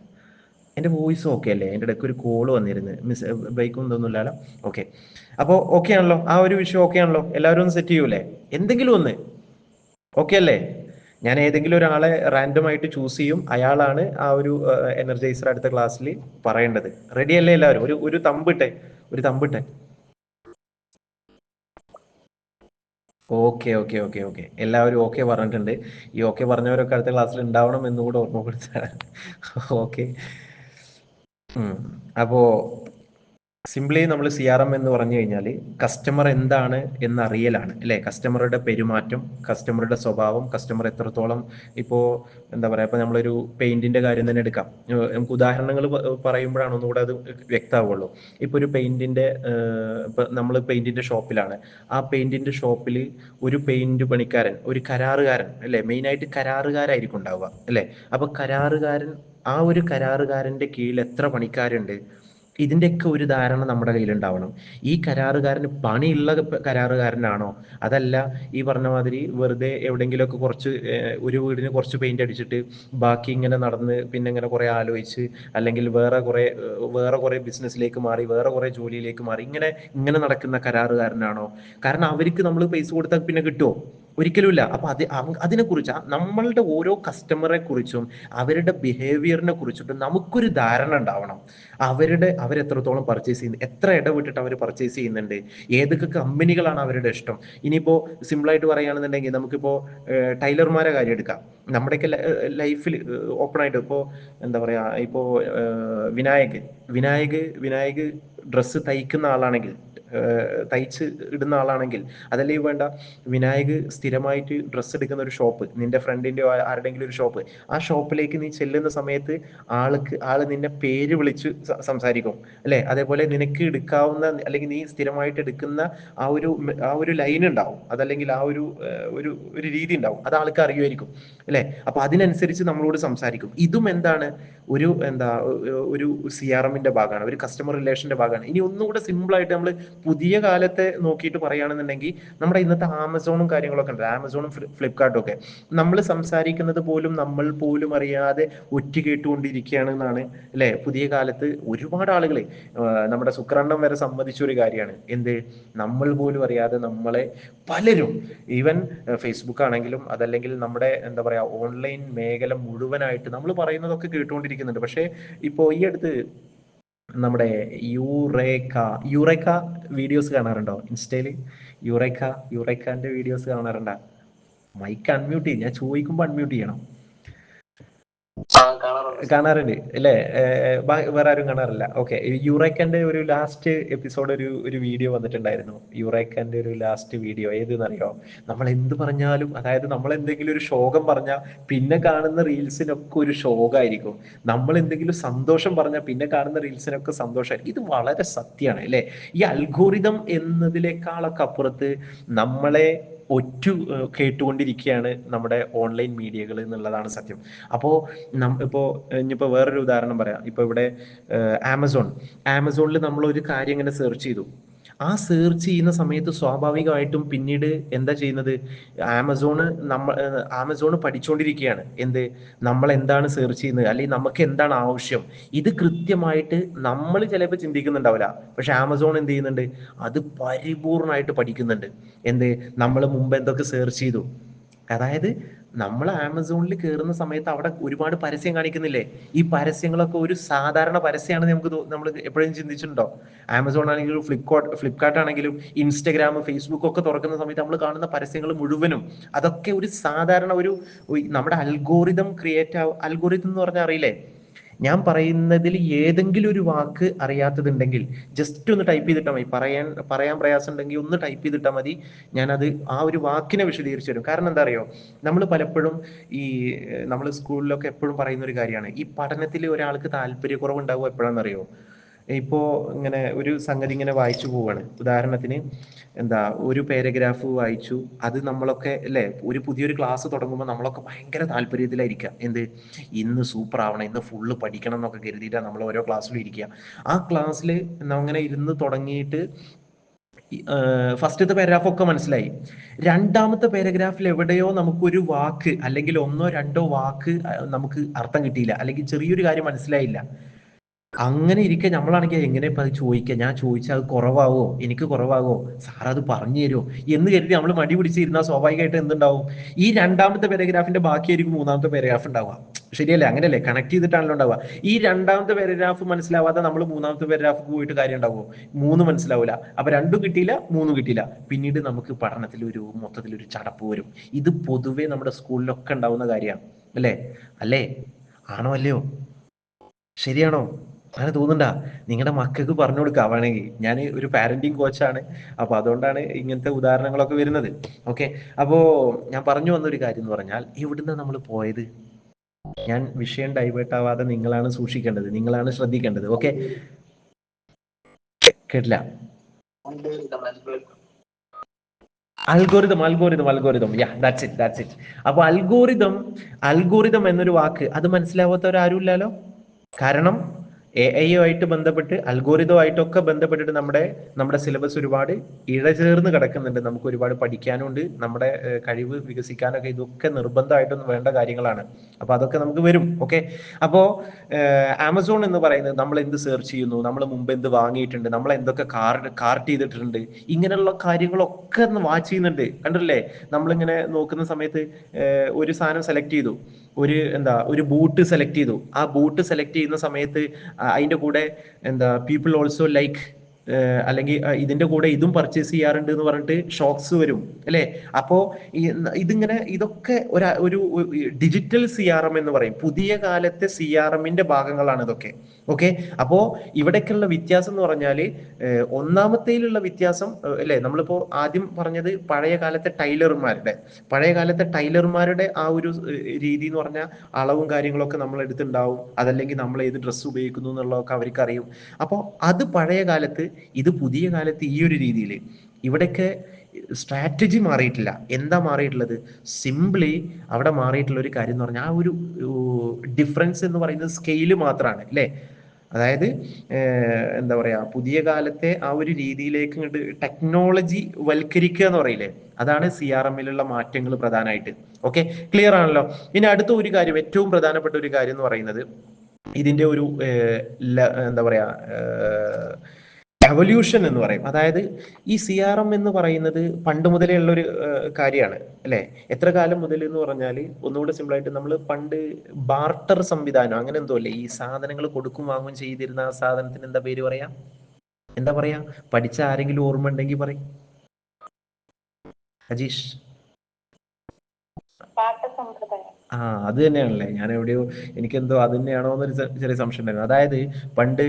എൻ്റെ വോയിസ് ഓക്കെ അല്ലേ? എൻ്റെ ഇടയ്ക്ക് ഒരു കോള് വന്നിരുന്നു, മിസ് ബ്രേക്കും ഇതൊന്നുമില്ലല്ലോ. ഓക്കെ, അപ്പോൾ ഓക്കെ ആണല്ലോ, ആ ഒരു വിഷയം ഓക്കെ ആണല്ലോ, എല്ലാവരും ഒന്ന് സെറ്റ് ചെയ്യൂലേ? എന്തെങ്കിലും ഒന്ന് ഓക്കെ അല്ലേ? ഞാൻ ഏതെങ്കിലും ഒരാളെ റാൻഡം ആയിട്ട് ചൂസ് ചെയ്യും, അയാളാണ് ആ ഒരു എനർജൈസർ അടുത്ത ക്ലാസ്സിൽ പറയേണ്ടത്. റെഡി അല്ലേ എല്ലാവരും? ഒരു തമ്പിട്ടെ, ഒരു തമ്പിട്ടെ. ഓക്കെ ഓക്കെ ഓക്കെ ഓക്കെ, എല്ലാവരും ഓക്കെ പറഞ്ഞിട്ടുണ്ട്. ഈ ഓക്കെ പറഞ്ഞവരൊക്കെ അടുത്ത ക്ലാസ്സിൽ ഉണ്ടാവണം എന്നുകൂടെ ഓർമ്മപ്പെടുത്താണ്. ഓക്കെ. അപ്പോ സിംപ്ലി നമ്മൾ CRM എന്ന് പറഞ്ഞു കഴിഞ്ഞാൽ കസ്റ്റമർ എന്താണ് എന്നറിയലാണ് അല്ലേ? കസ്റ്റമറുടെ പെരുമാറ്റം, കസ്റ്റമറുടെ സ്വഭാവം, കസ്റ്റമർ എത്രത്തോളം ഇപ്പോൾ എന്താ പറയുക, ഇപ്പൊ നമ്മളൊരു പെയിന്റിന്റെ കാര്യം തന്നെ എടുക്കാം. നമുക്ക് ഉദാഹരണങ്ങൾ പറയുമ്പോഴാണ് ഒന്നുകൂടെ അത് വ്യക്തമാവുള്ളൂ. ഇപ്പൊ ഒരു പെയിന്റിന്റെ ഇപ്പൊ നമ്മൾ പെയിന്റിന്റെ ഷോപ്പിലാണ്. ആ പെയിന്റിന്റെ ഷോപ്പിൽ ഒരു പെയിന്റ് പണിക്കാരൻ, ഒരു കരാറുകാരൻ അല്ലേ, മെയിനായിട്ട് കരാറുകാരായിരിക്കും ഉണ്ടാവുക അല്ലേ? അപ്പൊ കരാറുകാരൻ, ആ ഒരു കരാറുകാരന്റെ കീഴിൽ എത്ര പണിക്കാരുണ്ട്, ഇതിൻ്റെയൊക്കെ ഒരു ധാരണ നമ്മുടെ കയ്യിലുണ്ടാവണം. ഈ കരാറുകാരന് പണിയുള്ള കരാറുകാരനാണോ, അതല്ല ഈ പറഞ്ഞ മാതിരി വെറുതെ എവിടെയെങ്കിലുമൊക്കെ കുറച്ച് ഒരു വീടിന് കുറച്ച് പെയിന്റ് അടിച്ചിട്ട് ബാക്കി ഇങ്ങനെ നടന്ന് പിന്നെ ഇങ്ങനെ കുറെ ആലോചിച്ച്, അല്ലെങ്കിൽ വേറെ കുറെ ബിസിനസ്സിലേക്ക് മാറി, വേറെ കുറെ ജോലിയിലേക്ക് മാറി, ഇങ്ങനെ ഇങ്ങനെ നടക്കുന്ന കരാറുകാരനാണോ? കാരണം അവർക്ക് നമ്മൾ പൈസ കൊടുത്താൽ പിന്നെ കിട്ടുമോ? ഒരിക്കലുമില്ല. അപ്പൊ അതിനെക്കുറിച്ച് നമ്മളുടെ ഓരോ കസ്റ്റമറെ കുറിച്ചും അവരുടെ ബിഹേവിയറിനെ കുറിച്ചിട്ട് നമുക്കൊരു ധാരണ ഉണ്ടാവണം. അവരെത്രത്തോളം പർച്ചേസ് ചെയ്യുന്നു, എത്ര ഇടവിട്ടിട്ട് അവർ പർച്ചേസ് ചെയ്യുന്നുണ്ട്, ഏതൊക്കെ കമ്പനികളാണ് അവരുടെ ഇഷ്ടം. ഇനിയിപ്പോൾ സിമ്പിളായിട്ട് പറയുകയാണെന്നുണ്ടെങ്കിൽ നമുക്കിപ്പോൾ ടൈലർമാരെ കാര്യം എടുക്കാം. നമ്മുടെയൊക്കെ ലൈഫിൽ ഓപ്പൺ ആയിട്ട് ഇപ്പോൾ എന്താ പറയാ, ഇപ്പോൾ വിനായക് ഡ്രസ്സ് തയ്ക്കുന്ന ആളാണെങ്കിൽ, തയ്ച്ച് ഇടുന്ന ആളാണെങ്കിൽ, അതല്ലേ വേണ്ട, വിനായക് സ്ഥിരമായിട്ട് ഡ്രസ്സ് എടുക്കുന്ന ഒരു ഷോപ്പ്, നിന്റെ ഫ്രണ്ടിന്റെ ആരുടെങ്കിലും ഒരു ഷോപ്പ്, ആ ഷോപ്പിലേക്ക് നീ ചെല്ലുന്ന സമയത്ത് ആള് നിന്നെ പേര് വിളിച്ച് സംസാരിക്കും അല്ലെ? അതേപോലെ നിനക്ക് എടുക്കാവുന്ന അല്ലെങ്കിൽ നീ സ്ഥിരമായിട്ട് എടുക്കുന്ന ആ ഒരു ലൈൻ ഉണ്ടാവും, അതല്ലെങ്കിൽ ആ ഒരു രീതി ഉണ്ടാവും, അത് ആൾക്ക് അറിയുമായിരിക്കും അല്ലെ? അപ്പൊ അതിനനുസരിച്ച് നമ്മളോട് സംസാരിക്കും. ഇതും എന്താണ്, ഒരു CRMന്റെ ഭാഗമാണ്, ഒരു കസ്റ്റമർ റിലേഷന്റെ ഭാഗമാണ്. ഇനി ഒന്നുകൂടെ സിമ്പിൾ ആയിട്ട് നമ്മൾ പുതിയ കാലത്തെ നോക്കിയിട്ട് പറയുകയാണെന്നുണ്ടെങ്കിൽ, നമ്മുടെ ഇന്നത്തെ ആമസോണും കാര്യങ്ങളൊക്കെ ഉണ്ട്, ആമസോണും ഫ്ലിപ്കാർട്ടും ഒക്കെ, നമ്മൾ സംസാരിക്കുന്നത് പോലും നമ്മൾ പോലും അറിയാതെ ഒറ്റ കേട്ടുകൊണ്ടിരിക്കുകയാണ് എന്നാണ് അല്ലെ? പുതിയ കാലത്ത് ഒരുപാട് ആളുകൾ, നമ്മുടെ ശുക്രണ്ണം വരെ സമ്മതിച്ച ഒരു കാര്യമാണ്, എന്ത്, നമ്മൾ പോലും അറിയാതെ നമ്മളെ പലരും, ഈവൻ ഫേസ്ബുക്ക് ആണെങ്കിലും അതല്ലെങ്കിൽ നമ്മുടെ എന്താ പറയാ ഓൺലൈൻ മേഖല മുഴുവനായിട്ട് നമ്മൾ പറയുന്നതൊക്കെ കേട്ടുകൊണ്ടിരിക്കുന്നുണ്ട്. പക്ഷേ ഇപ്പോ ഈ അടുത്ത് നമ്മുടെ യുറേക്ക യുറേക്ക വീഡിയോസ് കാണാറുണ്ടോ ഇൻസ്റ്റയില്? യുറേക്കാന്റെ വീഡിയോസ് കാണാറുണ്ടോ? മൈക്ക് അൺമ്യൂട്ട് ചെയ്യും, ഞാൻ ചോദിക്കുമ്പോൾ അൺമ്യൂട്ട് ചെയ്യണം. കാണാറുണ്ട് അല്ലേ? വേറെ ആരും കാണാറില്ല? ഓക്കെ. യുറേക്കന്റെ ഒരു ലാസ്റ്റ് എപ്പിസോഡ് ഒരു വീഡിയോ വന്നിട്ടുണ്ടായിരുന്നു. യുറേക്കന്റെ ഒരു ലാസ്റ്റ് വീഡിയോ ഏതെന്നറിയോ? നമ്മൾ എന്ത് പറഞ്ഞാലും, അതായത് നമ്മൾ എന്തെങ്കിലും ഒരു ശോകം പറഞ്ഞാൽ പിന്നെ കാണുന്ന റീൽസിനൊക്കെ ഒരു ശോകമായിരിക്കും. നമ്മൾ എന്തെങ്കിലും സന്തോഷം പറഞ്ഞാൽ പിന്നെ കാണുന്ന റീൽസിനൊക്കെ സന്തോഷമായിരിക്കും. ഇത് വളരെ സത്യമാണ് അല്ലേ? ഈ അൽഗോരിതം എന്നതിനേക്കാളൊക്കെ അപ്പുറത്ത് നമ്മളെ കേട്ടുകൊണ്ടിരിക്കുകയാണ് നമ്മുടെ ഓൺലൈൻ മീഡിയകൾ എന്നുള്ളതാണ് സത്യം. അപ്പോൾ ഇനിയിപ്പോൾ വേറൊരു ഉദാഹരണം പറയാം. ഇപ്പൊ ഇവിടെ ആമസോണിൽ നമ്മൾ ഒരു കാര്യം ഇങ്ങനെ സെർച്ച് ചെയ്തു. ആ സെർച്ച് ചെയ്യുന്ന സമയത്ത് സ്വാഭാവികമായിട്ടും പിന്നീട് എന്താ ചെയ്യുന്നത്, ആമസോണ് പഠിച്ചുകൊണ്ടിരിക്കുകയാണ്. നമ്മൾ എന്താണ് സെർച്ച് ചെയ്യുന്നത്, അല്ലെങ്കിൽ നമുക്ക് എന്താണ് ആവശ്യം, ഇത് കൃത്യമായിട്ട് നമ്മൾ ചിലപ്പോൾ ചിന്തിക്കുന്നുണ്ടാവില്ല, പക്ഷെ ആമസോൺ എന്ത് ചെയ്യുന്നുണ്ട്, അത് പരിപൂർണമായിട്ട് പഠിക്കുന്നുണ്ട്. നമ്മൾ മുമ്പ് എന്തൊക്കെ സെർച്ച് ചെയ്തു, അതായത് നമ്മൾ ആമസോണിൽ കയറുന്ന സമയത്ത് അവിടെ ഒരുപാട് പരസ്യം കാണിക്കുന്നില്ലേ? ഈ പരസ്യങ്ങളൊക്കെ ഒരു സാധാരണ പരസ്യമാണെന്ന് നമ്മൾ എപ്പോഴും ചിന്തിച്ചിട്ടുണ്ടോ? ആമസോൺ ആണെങ്കിലും ഫ്ലിപ്കാർട്ട് ആണെങ്കിലും ഇൻസ്റ്റഗ്രാം, ഫേസ്ബുക്ക് ഒക്കെ തുറക്കുന്ന സമയത്ത് നമ്മൾ കാണുന്ന പരസ്യങ്ങൾ മുഴുവനും അതൊക്കെ ഒരു സാധാരണ നമ്മുടെ അൽഗോറിതം അൽഗോറിതം എന്ന് പറഞ്ഞാൽ അറിയില്ലേ? ഞാൻ പറയുന്നതിൽ ഏതെങ്കിലും ഒരു വാക്ക് അറിയാത്തതുണ്ടെങ്കിൽ ജസ്റ്റ് ഒന്ന് ടൈപ്പ് ചെയ്തിട്ടാൽ മതി. പറയാൻ പ്രയാസം ഉണ്ടെങ്കിൽ ഒന്ന് ടൈപ്പ് ചെയ്തിട്ടാൽ മതി. ഞാനത് ആ ഒരു വാക്കിനെ വിശദീകരിച്ചു തരും. കാരണം എന്താ അറിയോ, നമ്മൾ പലപ്പോഴും ഈ നമ്മൾ സ്കൂളിലൊക്കെ എപ്പോഴും പറയുന്ന ഒരു കാര്യമാണ്, ഈ പഠനത്തിൽ ഒരാൾക്ക് താല്പര്യക്കുറവുണ്ടാവുക എപ്പോഴാണെന്നറിയോ? ഇപ്പോ ഇങ്ങനെ ഒരു സംഗതി ഇങ്ങനെ വായിച്ചു പോവാണ്. ഉദാഹരണത്തിന് എന്താ, ഒരു പാരഗ്രാഫ് വായിച്ചു. അത് നമ്മളൊക്കെ അല്ലേ, ഒരു പുതിയൊരു ക്ലാസ് തുടങ്ങുമ്പോൾ നമ്മളൊക്കെ ഭയങ്കര താല്പര്യത്തിലായിരിക്കുക. എന്ത്, ഇന്ന് സൂപ്പർ ആവണം, ഇന്ന് ഫുള്ള് പഠിക്കണം എന്നൊക്കെ കരുതിയിട്ടാണ് നമ്മൾ ഓരോ ക്ലാസ്സിലും ഇരിക്കുക. ആ ക്ലാസ്സിൽ അങ്ങനെ ഇരുന്ന് തുടങ്ങിയിട്ട് ഫസ്റ്റത്തെ പാരഗ്രാഫ് ഒക്കെ മനസ്സിലായി. രണ്ടാമത്തെ പാരഗ്രാഫിൽ എവിടെയോ നമുക്കൊരു വാക്ക് അല്ലെങ്കിൽ ഒന്നോ രണ്ടോ വാക്ക് നമുക്ക് അർത്ഥം കിട്ടിയില്ല, അല്ലെങ്കിൽ ചെറിയൊരു കാര്യം മനസ്സിലായില്ല. അങ്ങനെ ഇരിക്കെ നമ്മളാണെങ്കിൽ എങ്ങനെ ഇപ്പൊ അത് ചോദിക്കുക, ഞാൻ ചോദിച്ചാൽ അത് കുറവാവോ, എനിക്ക് കുറവാവോ, സാർ അത് പറഞ്ഞു തരുമോ എന്ന് കരുതി നമ്മൾ മടി പിടിച്ചിരുന്നാൽ സ്വാഭാവികമായിട്ട് എന്തുണ്ടാവും, ഈ രണ്ടാമത്തെ പാരഗ്രാഫിന്റെ ബാക്കിയായിരിക്കും മൂന്നാമത്തെ പാരഗ്രാഫ് ഉണ്ടാവുക. ശരിയല്ലേ? അങ്ങനെയല്ലേ? കണക്ട് ചെയ്തിട്ടാണല്ലോ ഉണ്ടാവുക. ഈ രണ്ടാമത്തെ പാരഗ്രാഫ് മനസ്സിലാവാതെ നമ്മൾ മൂന്നാമത്തെ പാരഗ്രാഫ് പോയിട്ട് കാര്യം ഉണ്ടാവുമോ? മൂന്ന് മനസ്സിലാവില്ല. അപ്പൊ രണ്ടും കിട്ടിയില്ല, മൂന്നും കിട്ടിയില്ല. പിന്നീട് നമുക്ക് പഠനത്തിൽ ഒരു മൊത്തത്തിലൊരു ചടപ്പ് വരും. ഇത് പൊതുവെ നമ്മുടെ സ്കൂളിലൊക്കെ ഉണ്ടാവുന്ന കാര്യമാണ്. അല്ലേ? അല്ലേ? ആണോ അല്ലയോ? ശരിയാണോ? അങ്ങനെ തോന്നുന്നുണ്ടാ? നിങ്ങളുടെ മക്കൾക്ക് പറഞ്ഞു കൊടുക്കുക വേണമെങ്കിൽ. ഞാൻ ഒരു പാരന്റിങ് കോച്ചാണ്, അപ്പൊ അതുകൊണ്ടാണ് ഇങ്ങനത്തെ ഉദാഹരണങ്ങളൊക്കെ വരുന്നത്. ഓക്കെ, അപ്പോ ഞാൻ പറഞ്ഞു വന്നൊരു കാര്യം എന്ന് പറഞ്ഞാൽ, ഇവിടുന്ന് നമ്മൾ പോയത്, ഞാൻ വിഷയം ഡൈവേർട്ട് ആവാതെ നിങ്ങളാണ് സൂക്ഷിക്കേണ്ടത്, നിങ്ങളാണ് ശ്രദ്ധിക്കേണ്ടത്. ഓക്കെ, കേട്ടില്ല? Algorithm, yeah, that's it. അപ്പൊ അൽഗോരിതം എന്നൊരു വാക്ക് അത് മനസ്സിലാവാത്തവരാരും ഇല്ലല്ലോ. കാരണം AI ബന്ധപ്പെട്ട് അൽഗോരിതമായിട്ടൊക്കെ ബന്ധപ്പെട്ടിട്ട് നമ്മുടെ സിലബസ് ഒരുപാട് ഇഴചേർന്ന് കിടക്കുന്നുണ്ട്. നമുക്ക് ഒരുപാട് പഠിക്കാനുണ്ട്. നമ്മുടെ കഴിവ് വികസിക്കാനൊക്കെ ഇതൊക്കെ നിർബന്ധമായിട്ടും വേണ്ട കാര്യങ്ങളാണ്. അപ്പൊ അതൊക്കെ നമുക്ക് വരും. ഓക്കെ, അപ്പോ ആമസോൺ എന്ന് പറയുന്നത്, നമ്മൾ എന്ത് സെർച്ച് ചെയ്യുന്നു, നമ്മൾ മുമ്പ് എന്ത് വാങ്ങിയിട്ടുണ്ട്, നമ്മൾ എന്തൊക്കെ കാർട്ട് ചെയ്തിട്ടുണ്ട്, ഇങ്ങനെയുള്ള കാര്യങ്ങളൊക്കെ ഒന്ന് വാച്ച് ചെയ്യുന്നുണ്ട്. കണ്ടില്ലേ? നമ്മളിങ്ങനെ നോക്കുന്ന സമയത്ത് ഒരു സാധനം സെലക്ട് ചെയ്തു, ഒരു ബൂട്ട് സെലക്ട് ചെയ്തു. ആ ബൂട്ട് സെലക്ട് ചെയ്യുന്ന സമയത്ത് അതിന്റെ കൂടെ എന്താ, പീപ്പിൾ ഓൾസോ ലൈക്ക്, അല്ലെങ്കിൽ ഇതിന്റെ കൂടെ ഇതും പർച്ചേസ് ചെയ്യാറുണ്ട് എന്ന് പറഞ്ഞിട്ട് ഷോക്സ് വരും. അല്ലെ? അപ്പോ ഇതൊക്കെ ഒരു ഡിജിറ്റൽ CRM എന്ന് പറയും. പുതിയ കാലത്തെ CRMന്റെ ഭാഗങ്ങളാണ് ഇതൊക്കെ. ഓക്കെ, അപ്പോ ഇവിടേക്കുള്ള വ്യത്യാസം എന്ന് പറഞ്ഞാല്, ഒന്നാമത്തേലുള്ള വ്യത്യാസം അല്ലെ, നമ്മളിപ്പോ ആദ്യം പറഞ്ഞത് പഴയ കാലത്തെ ടൈലർമാരുടെ ആ ഒരു രീതി എന്ന് പറഞ്ഞാൽ അളവും കാര്യങ്ങളൊക്കെ നമ്മൾ എടുത്തുണ്ടാവും. അതല്ലെങ്കിൽ നമ്മൾ ഏത് ഡ്രസ്സ് ഉപയോഗിക്കുന്നു എന്നുള്ളതൊക്കെ അവർക്ക് അറിയും. അപ്പോൾ അത് പഴയ കാലത്ത്, ഇത് പുതിയ കാലത്ത് ഈ ഒരു രീതിയിൽ. ഇവിടെയൊക്കെ സ്ട്രാറ്റജി മാറിയിട്ടില്ല. എന്താ മാറിയിട്ടുള്ളത്? സിംപ്ലി അവിടെ മാറിയിട്ടുള്ള ഒരു കാര്യം എന്ന് പറഞ്ഞാൽ, ആ ഒരു ഡിഫറൻസ് എന്ന് പറയുന്നത് സ്കെയില് മാത്രമാണ്. അല്ലേ? അതായത് എന്താ പറയാ, പുതിയ കാലത്തെ ആ ഒരു രീതിയിലേക്ക് ഇങ്ങോട്ട് ടെക്നോളജി വൽക്കരിക്കുക എന്ന് പറയില്ലേ, അതാണ് CRMലുള്ള മാറ്റങ്ങൾ പ്രധാനമായിട്ട്. ഓക്കെ, ക്ലിയർ ആണല്ലോ? ഇനി അടുത്ത ഒരു കാര്യം, ഏറ്റവും പ്രധാനപ്പെട്ട ഒരു കാര്യം എന്ന് പറയുന്നത്, ഇതിന്റെ ഒരു എന്താ പറയാ, എവല്യൂഷൻ എന്ന് പറയും. അതായത് ഈ CRM എന്ന് പറയുന്നത് പണ്ട് മുതലേ ഉള്ള ഒരു കാര്യമാണ്. അല്ലെ? എത്ര കാലം മുതൽ എന്ന് പറഞ്ഞാൽ, ഒന്നുകൂടെ സിമ്പിൾ ആയിട്ട്, നമ്മൾ പണ്ട് ബാർട്ടർ സംവിധാനം അങ്ങനെ എന്തോ അല്ലേ, ഈ സാധനങ്ങൾ കൊടുക്കും വാങ്ങും ചെയ്തിരുന്ന ആ സാധനത്തിന് എന്താ പേര് പറയാ? എന്താ പറയാ? പഠിച്ച ആരെങ്കിലും ഓർമ്മ ഉണ്ടെങ്കിൽ പറയും. അജീഷ്? ആ, അത് തന്നെയാണല്ലേ. ഞാൻ എവിടെയോ, എനിക്കെന്തോ അത് തന്നെയാണോ എന്നൊരു ചെറിയ സംശയം ഉണ്ടായിരുന്നു. അതായത് പണ്ട്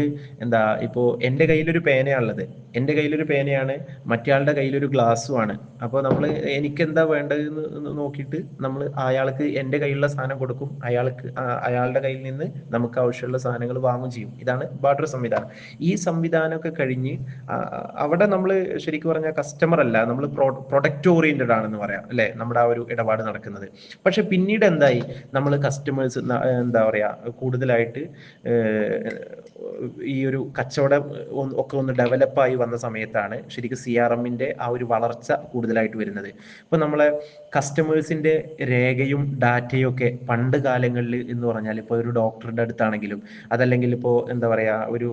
എന്താ, ഇപ്പോ എൻ്റെ കയ്യിലൊരു പേനയാണുള്ളത്, എൻ്റെ കയ്യിലൊരു പേനയാണ്, മറ്റയാളുടെ കയ്യിലൊരു ഗ്ലാസ്സുമാണ്. അപ്പോൾ നമ്മൾ എനിക്ക് എന്താ വേണ്ടതെന്ന് നോക്കിയിട്ട് നമ്മൾ അയാൾക്ക് എൻ്റെ കയ്യിലുള്ള സാധനം കൊടുക്കും, അയാളുടെ കയ്യിൽ നിന്ന് നമുക്ക് ആവശ്യമുള്ള സാധനങ്ങൾ വാങ്ങും ചെയ്യും. ഇതാണ് ബാർട്ടർ സംവിധാനം. ഈ സംവിധാനമൊക്കെ കഴിഞ്ഞ് അവിടെ നമ്മൾ ശരിക്കും പറഞ്ഞാൽ കസ്റ്റമർ അല്ല, നമ്മൾ പ്രൊഡക്റ്റ് ഓറിയന്റഡ് ആണെന്ന് പറയാം. അല്ലെ? നമ്മുടെ ആ ഒരു ഇടപാട് നടക്കുന്നത്. പക്ഷെ പിന്നീട് എന്തായി, നമ്മൾ കസ്റ്റമേഴ്സ് എന്താ പറയാ, കൂടുതലായിട്ട് ഈ ഒരു കച്ചവടം ഒക്കെ ഒന്ന് ഡെവലപ്പായി വന്ന സമയത്താണ് ശരിക്കും CRMന്റെ ആ ഒരു വളർച്ച കൂടുതലായിട്ട് വരുന്നത്. ഇപ്പൊ നമ്മളെ കസ്റ്റമേഴ്സിന്റെ രേഖയും ഡാറ്റയും ഒക്കെ പണ്ട് കാലങ്ങളിൽ എന്ന് പറഞ്ഞാൽ, ഇപ്പോൾ ഒരു ഡോക്ടറുടെ അടുത്താണെങ്കിലും, അതല്ലെങ്കിൽ ഇപ്പോൾ എന്താ പറയാ, ഒരു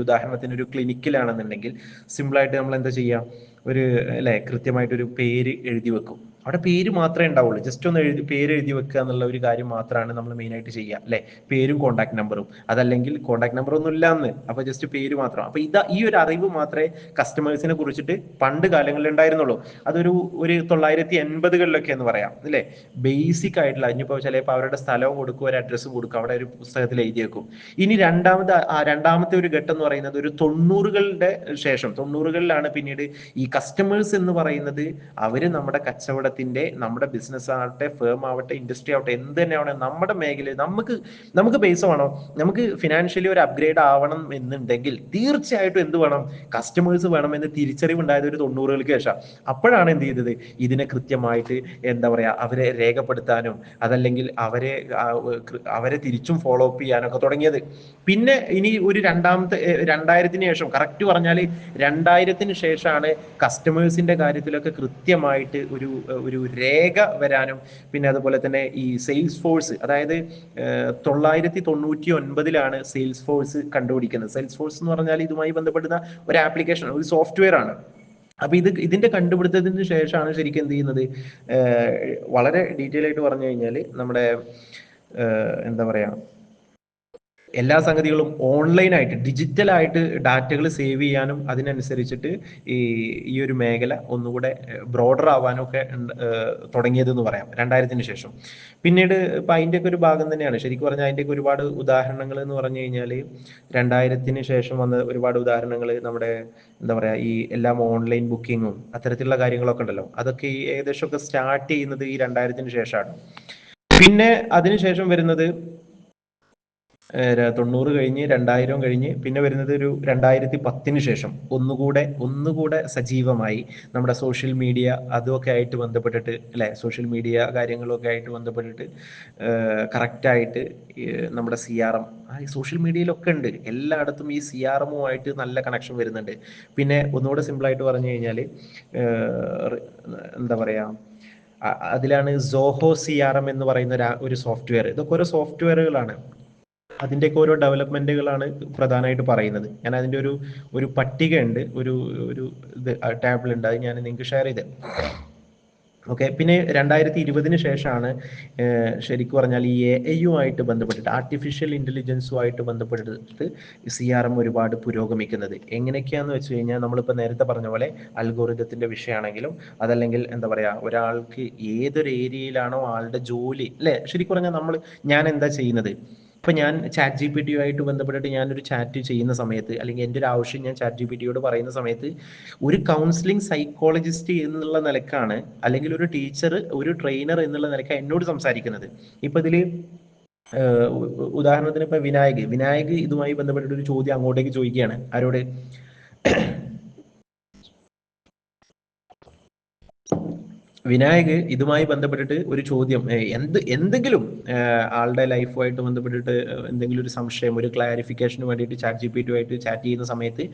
ഉദാഹരണത്തിന് ഒരു ക്ലിനിക്കിലാണെന്നുണ്ടെങ്കിൽ, സിമ്പിളായിട്ട് നമ്മൾ എന്താ ചെയ്യുക, ഒരു അല്ലെ കൃത്യമായിട്ടൊരു പേര് എഴുതി വെക്കും. അവിടെ പേര് മാത്രമേ ഉണ്ടാവുള്ളൂ. ജസ്റ്റ് ഒന്ന് പേര് എഴുതി വെക്കുക എന്നുള്ള ഒരു കാര്യം മാത്രമാണ് നമ്മൾ മെയിനായിട്ട് ചെയ്യുക അല്ലെ. പേരും കോൺടാക്ട് നമ്പറും, അതല്ലെങ്കിൽ കോൺടാക്ട് നമ്പർ ഒന്നും ഇല്ലാന്ന്, അപ്പൊ ജസ്റ്റ് പേര് മാത്രം. അപ്പൊ ഈ ഒരു അറിവ് മാത്രമേ കസ്റ്റമേഴ്സിനെ കുറിച്ചിട്ട് പണ്ട് കാലങ്ങളിൽ ഉണ്ടായിരുന്നുള്ളൂ. അതൊരു 1980-കളിലൊക്കെ എന്ന് പറയാം അല്ലെ. ബേസിക് ആയിട്ടുള്ള, ഇനിയിപ്പോ ചിലപ്പോൾ അവരുടെ സ്ഥലവും കൊടുക്കും, ഒരു അഡ്രസ്സും കൊടുക്കും, അവിടെ ഒരു പുസ്തകത്തിൽ എഴുതി വെക്കും. ഇനി രണ്ടാമത്തെ ഒരു ഘട്ടം എന്ന് പറയുന്നത് ഒരു 90-കളുടെ ശേഷം, 90-കളിലാണ് പിന്നീട് ഈ കസ്റ്റമേഴ്സ് എന്ന് പറയുന്നത് അവര് നമ്മുടെ കച്ചവടത്തിന്റെ, നമ്മുടെ ബിസിനസ് ആവട്ടെ, ഫേം ആവട്ടെ, ഇൻഡസ്ട്രി ആവട്ടെ, എന്ത് തന്നെ ആവട്ടെ, നമ്മുടെ മേഖലയിൽ നമുക്ക് പൈസ വേണോ, നമുക്ക് ഫിനാൻഷ്യലി ഒരു അപ്ഗ്രേഡ് ആവണം എന്നുണ്ടെങ്കിൽ തീർച്ചയായിട്ടും എന്ത് വേണം, കസ്റ്റമേഴ്സ് വേണമെന്ന് തിരിച്ചറിവുണ്ടായത് ഒരു 90-കൾക്ക് ശേഷം. അപ്പോഴാണ് എന്ത് ചെയ്തത്, ഇതിനെ കൃത്യമായിട്ട് എന്താ പറയാ അവരെ രേഖപ്പെടുത്താനും അതല്ലെങ്കിൽ അവരെ തിരിച്ചും ഫോളോ അപ്പ് ചെയ്യാനൊക്കെ തുടങ്ങിയത്. പിന്നെ ഇനി ഒരു 2000-ന് ശേഷം, കറക്റ്റ് പറഞ്ഞാൽ 2000-ന് ശേഷമാണ് കസ്റ്റമേഴ്സിന്റെ കാര്യത്തിലൊക്കെ കൃത്യമായിട്ട് ഒരു രേഖ വരാനും, പിന്നെ അതുപോലെ തന്നെ ഈ സെയിൽസ് ഫോഴ്സ്, അതായത് 999-ലാണ് സെയിൽസ് ഫോഴ്സ് കണ്ടുപിടിക്കുന്നത്. സെയിൽസ് ഫോഴ്സ് എന്ന് പറഞ്ഞാൽ ഇതുമായി ബന്ധപ്പെടുന്ന ഒരു ആപ്ലിക്കേഷൻ, ഒരു സോഫ്റ്റ്വെയർ ആണ്. അപ്പൊ ഇതിന്റെ കണ്ടുപിടുത്തത്തിന് ശേഷമാണ് ശരിക്കും എന്ത് ചെയ്യുന്നത്, വളരെ ഡീറ്റെയിൽ ആയിട്ട് പറഞ്ഞു കഴിഞ്ഞാൽ നമ്മുടെ എന്താ പറയാ എല്ലാ സംഗതികളും ഓൺലൈനായിട്ട്, ഡിജിറ്റലായിട്ട് ഡാറ്റകൾ സേവ് ചെയ്യാനും അതിനനുസരിച്ചിട്ട് ഈ ഒരു മേഖല ഒന്നുകൂടെ ബ്രോഡർ ആവാനും ഒക്കെ തുടങ്ങിയതെന്ന് പറയാം 2000-ന് ശേഷം. പിന്നീട് ഇപ്പം അതിൻ്റെയൊക്കെ ഒരു ഭാഗം തന്നെയാണ് ശരിക്കും പറഞ്ഞാൽ. അതിൻ്റെയൊക്കെ ഒരുപാട് ഉദാഹരണങ്ങൾ എന്ന് പറഞ്ഞു കഴിഞ്ഞാൽ 2000-ന് ശേഷം വന്ന ഒരുപാട് ഉദാഹരണങ്ങൾ നമ്മുടെ എന്താ പറയുക, ഈ എല്ലാം ഓൺലൈൻ ബുക്കിങ്ങും അത്തരത്തിലുള്ള കാര്യങ്ങളൊക്കെ ഉണ്ടല്ലോ, അതൊക്കെ ഈ ഏകദേശമൊക്കെ സ്റ്റാർട്ട് ചെയ്യുന്നത് ഈ 2000-ന് ശേഷമാണ്. പിന്നെ അതിനുശേഷം വരുന്നത് 90 കഴിഞ്ഞ് 2000 കഴിഞ്ഞ് പിന്നെ വരുന്നത് ഒരു 2010-ന് ശേഷം ഒന്നുകൂടെ സജീവമായി നമ്മുടെ സോഷ്യൽ മീഡിയ അതുമൊക്കെ ആയിട്ട് ബന്ധപ്പെട്ടിട്ട് അല്ലെ, സോഷ്യൽ മീഡിയ കാര്യങ്ങളൊക്കെ ആയിട്ട് ബന്ധപ്പെട്ടിട്ട് കറക്റ്റായിട്ട് നമ്മുടെ CRM ഈ സോഷ്യൽ മീഡിയയിലൊക്കെ ഉണ്ട്, എല്ലായിടത്തും ഈ CRM-ഉമായിട്ട് നല്ല കണക്ഷൻ വരുന്നുണ്ട്. പിന്നെ ഒന്നുകൂടെ സിമ്പിളായിട്ട് പറഞ്ഞു കഴിഞ്ഞാൽ എന്താ പറയാ, അതിലാണ് സോഹോ CRM എന്ന് പറയുന്ന ഒരു സോഫ്റ്റ്വെയർ. ഇതൊക്കെ ഓരോ സോഫ്റ്റ്വെയറുകളാണ്, അതിൻ്റെയൊക്കെ ഓരോ ഡെവലപ്മെന്റുകളാണ് പ്രധാനമായിട്ട് പറയുന്നത്. ഞാൻ അതിൻ്റെ ഒരു പട്ടിക ഉണ്ട്, ഒരു ടാബിൾ ഉണ്ട്, അത് ഞാൻ നിങ്ങൾക്ക് ഷെയർ ചെയ്ത്. ഓക്കെ. പിന്നെ 2020-ന് ശേഷമാണ് ശരിക്കും പറഞ്ഞാൽ ഈ AI-യുമായിട്ട് ബന്ധപ്പെട്ടിട്ട്, ആർട്ടിഫിഷ്യൽ ഇൻ്റലിജൻസുമായിട്ട് ബന്ധപ്പെട്ടിട്ട് CRM ഒരുപാട് പുരോഗമിക്കുന്നത്. എങ്ങനെയൊക്കെയാന്ന് വെച്ച് കഴിഞ്ഞാൽ നമ്മളിപ്പോൾ നേരത്തെ പറഞ്ഞ പോലെ അൽഗോറിതത്തിൻ്റെ വിഷയമാണെങ്കിലും, അതല്ലെങ്കിൽ എന്താ പറയുക, ഒരാൾക്ക് ഏതൊരു ഏരിയയിലാണോ ആളുടെ ജോലി അല്ലേ, ശരിക്കും പറഞ്ഞാൽ ഞാൻ എന്താ ചെയ്യുന്നത്, ഇപ്പം ഞാൻ ChatGPT-യുമായിട്ട് ബന്ധപ്പെട്ടിട്ട് ഞാനൊരു ചാറ്റ് ചെയ്യുന്ന സമയത്ത്, അല്ലെങ്കിൽ എൻ്റെ ഒരു ആവശ്യം ഞാൻ ChatGPT-യോട് പറയുന്ന സമയത്ത്, ഒരു കൗൺസിലിംഗ് സൈക്കോളജിസ്റ്റ് എന്നുള്ള നിലക്കാണ്, അല്ലെങ്കിൽ ഒരു ടീച്ചർ, ഒരു ട്രെയിനർ എന്നുള്ള നിലക്കാണ് എന്നോട് സംസാരിക്കുന്നത്. ഇപ്പം ഇതിൽ ഉദാഹരണത്തിന് ഇപ്പം വിനായക് ഇതുമായി ബന്ധപ്പെട്ടിട്ട് ഒരു ചോദ്യം അങ്ങോട്ടേക്ക് ചോദിക്കുകയാണ്. ആരോട്? വിനായക് ഇതുമായി ബന്ധപ്പെട്ടിട്ട് ഒരു ചോദ്യം, എന്തെങ്കിലും ആളുടെ ലൈഫുമായിട്ട് ബന്ധപ്പെട്ടിട്ട് എന്തെങ്കിലും ഒരു സംശയം, ഒരു ക്ലാരിഫിക്കേഷന് വേണ്ടിയിട്ട് ChatGPT-യുമായിട്ട് ചാറ്റ് ചെയ്യുന്ന സമയത്ത്,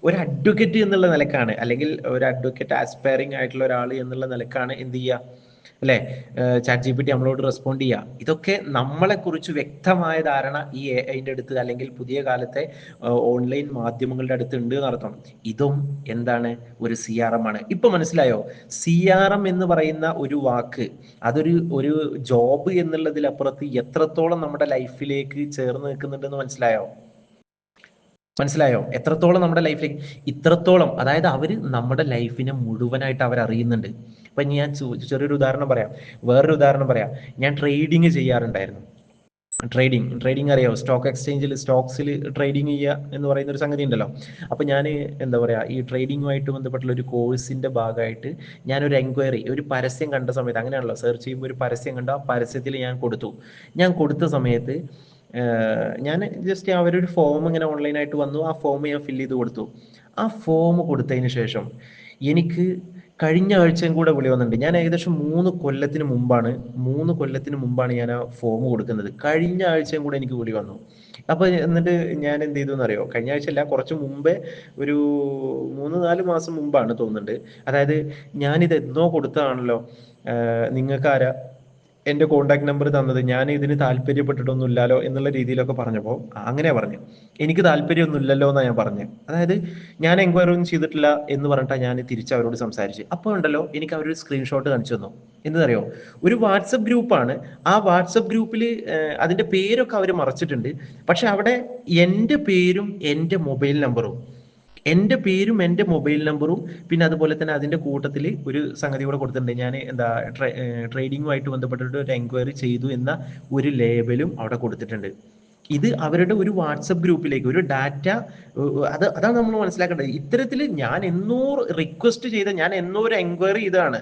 ഒരു അഡ്വക്കേറ്റ് എന്നുള്ള നിലക്കാണ്, അല്ലെങ്കിൽ ഒരു അഡ്വക്കേറ്റ് ആസ്പയറിംഗ് ആയിട്ടുള്ള ഒരാൾ എന്നുള്ള നിലക്കാണ് എന്ത് ചെയ്യുക അല്ലെ, ChatGPT നമ്മളോട് റെസ്പോണ്ട് ചെയ്യുക. ഇതൊക്കെ നമ്മളെ കുറിച്ച് വ്യക്തമായ ധാരണ ഈ AI-ന്റെ അടുത്ത്, അല്ലെങ്കിൽ പുതിയ കാലത്തെ ഓൺലൈൻ മാധ്യമങ്ങളുടെ അടുത്ത് ഉണ്ട് എന്നർത്ഥം. ഇതും എന്താണ്, ഒരു CRM ആണ്. ഇപ്പൊ മനസ്സിലായോ? CRM എന്ന് പറയുന്ന ഒരു വാക്ക്, ഒരു ജോബ് എന്നുള്ളതിലപ്പുറത്ത് എത്രത്തോളം നമ്മുടെ ലൈഫിലേക്ക് ചേർന്ന് നിൽക്കുന്നുണ്ടെന്ന് മനസ്സിലായോ? എത്രത്തോളം നമ്മുടെ ലൈഫിലേക്ക്, ഇത്രത്തോളം, അതായത് അവര് നമ്മുടെ ലൈഫിനെ മുഴുവനായിട്ട് അവരറിയുന്നുണ്ട്. ഇപ്പൊ ഞാൻ ചെറിയൊരു ഉദാഹരണം പറയാം, വേറൊരു ഉദാഹരണം പറയാം. ഞാൻ ട്രേഡിങ് ചെയ്യാറുണ്ടായിരുന്നു. ട്രേഡിങ് അറിയാമോ? സ്റ്റോക്ക് എക്സ്ചേഞ്ചിൽ സ്റ്റോക്സിൽ ട്രേഡിങ് ചെയ്യുക എന്ന് പറയുന്ന ഒരു സംഗതി ഉണ്ടല്ലോ. അപ്പോൾ ഞാൻ എന്താ പറയുക, ഈ ട്രേഡിങ്ങുമായിട്ട് ബന്ധപ്പെട്ടുള്ള ഒരു കോഴ്സിൻ്റെ ഭാഗമായിട്ട് ഞാനൊരു എൻക്വയറി, ഒരു പരസ്യം കണ്ട സമയത്ത്, അങ്ങനെയാണല്ലോ സെർച്ച് ചെയ്യുമ്പോൾ ഒരു പരസ്യം കണ്ട, ആ പരസ്യത്തിൽ ഞാൻ കൊടുത്ത സമയത്ത് ഞാൻ ജസ്റ്റ് അവരൊരു ഫോം ഇങ്ങനെ ഓൺലൈനായിട്ട് വന്നു, ആ ഫോം ഞാൻ ഫില്ല് ചെയ്ത് കൊടുത്തു. ആ ഫോം കൊടുത്തതിന് ശേഷം എനിക്ക് കഴിഞ്ഞ ആഴ്ചയും കൂടെ വിളി വന്നിട്ടുണ്ട്. ഞാൻ ഏകദേശം 3 കൊല്ലത്തിന് മുമ്പാണ് ഞാൻ ആ ഫോം കൊടുക്കുന്നത്. കഴിഞ്ഞ ആഴ്ചയും കൂടെ എനിക്ക് വിളി വന്നു. അപ്പൊ എന്നിട്ട് ഞാൻ എന്ത് ചെയ്തു എന്നറിയോ? കഴിഞ്ഞ ആഴ്ചയല്ല, കുറച്ച് മുമ്പേ, ഒരു 3-4 മാസം മുമ്പാണ് തോന്നുന്നുണ്ട്. അതായത് ഞാനിത് എന്നോ കൊടുത്തതാണല്ലോ, നിങ്ങൾക്ക് ആരാ എൻ്റെ കോൺടാക്ട് നമ്പർ തന്നത്, ഞാൻ ഇതിന് താല്പര്യപ്പെട്ടിട്ടൊന്നുമില്ലല്ലോ എന്നുള്ള രീതിയിലൊക്കെ പറഞ്ഞപ്പോൾ അങ്ങനെ പറഞ്ഞു, എനിക്ക് താല്പര്യമൊന്നുമില്ലല്ലോ എന്നാണ് ഞാൻ പറഞ്ഞത്. അതായത് ഞാൻ എൻക്വയറി ഒന്നും ചെയ്തിട്ടില്ല എന്ന് പറഞ്ഞിട്ടാണ് ഞാൻ തിരിച്ച് അവരോട് സംസാരിച്ച്. അപ്പോൾ ഉണ്ടല്ലോ എനിക്ക് അവരൊരു സ്ക്രീൻഷോട്ട് കാണിച്ചു തന്നു. എന്തെന്നറിയോ, ഒരു വാട്സപ്പ് ഗ്രൂപ്പാണ്. ആ വാട്സപ്പ് ഗ്രൂപ്പിൽ അതിൻ്റെ പേരൊക്കെ അവർ മറച്ചിട്ടുണ്ട്. പക്ഷെ അവിടെ എൻ്റെ പേരും എൻ്റെ മൊബൈൽ നമ്പറും, എൻ്റെ പേരും എൻ്റെ മൊബൈൽ നമ്പറും, പിന്നെ അതുപോലെ തന്നെ അതിൻ്റെ കൂട്ടത്തിൽ ഒരു സംഗതി കൂടെ കൊടുത്തിട്ടുണ്ട്. ഞാൻ എന്താ ട്രേഡിങ്ങുമായിട്ട് ബന്ധപ്പെട്ടിട്ട് ഒരു എൻക്വയറി ചെയ്തു എന്ന ഒരു ലേബലും അവിടെ കൊടുത്തിട്ടുണ്ട്. ഇത് അവരുടെ ഒരു വാട്സപ്പ് ഗ്രൂപ്പിലേക്ക് ഒരു ഡാറ്റ, അതാണ് നമ്മൾ മനസ്സിലാക്കേണ്ടത്. ഇത്തരത്തിൽ ഞാൻ എന്നോ റിക്വസ്റ്റ് ചെയ്ത, ഞാൻ എന്നോ ഒരു എൻക്വയറി ചെയ്തതാണ്,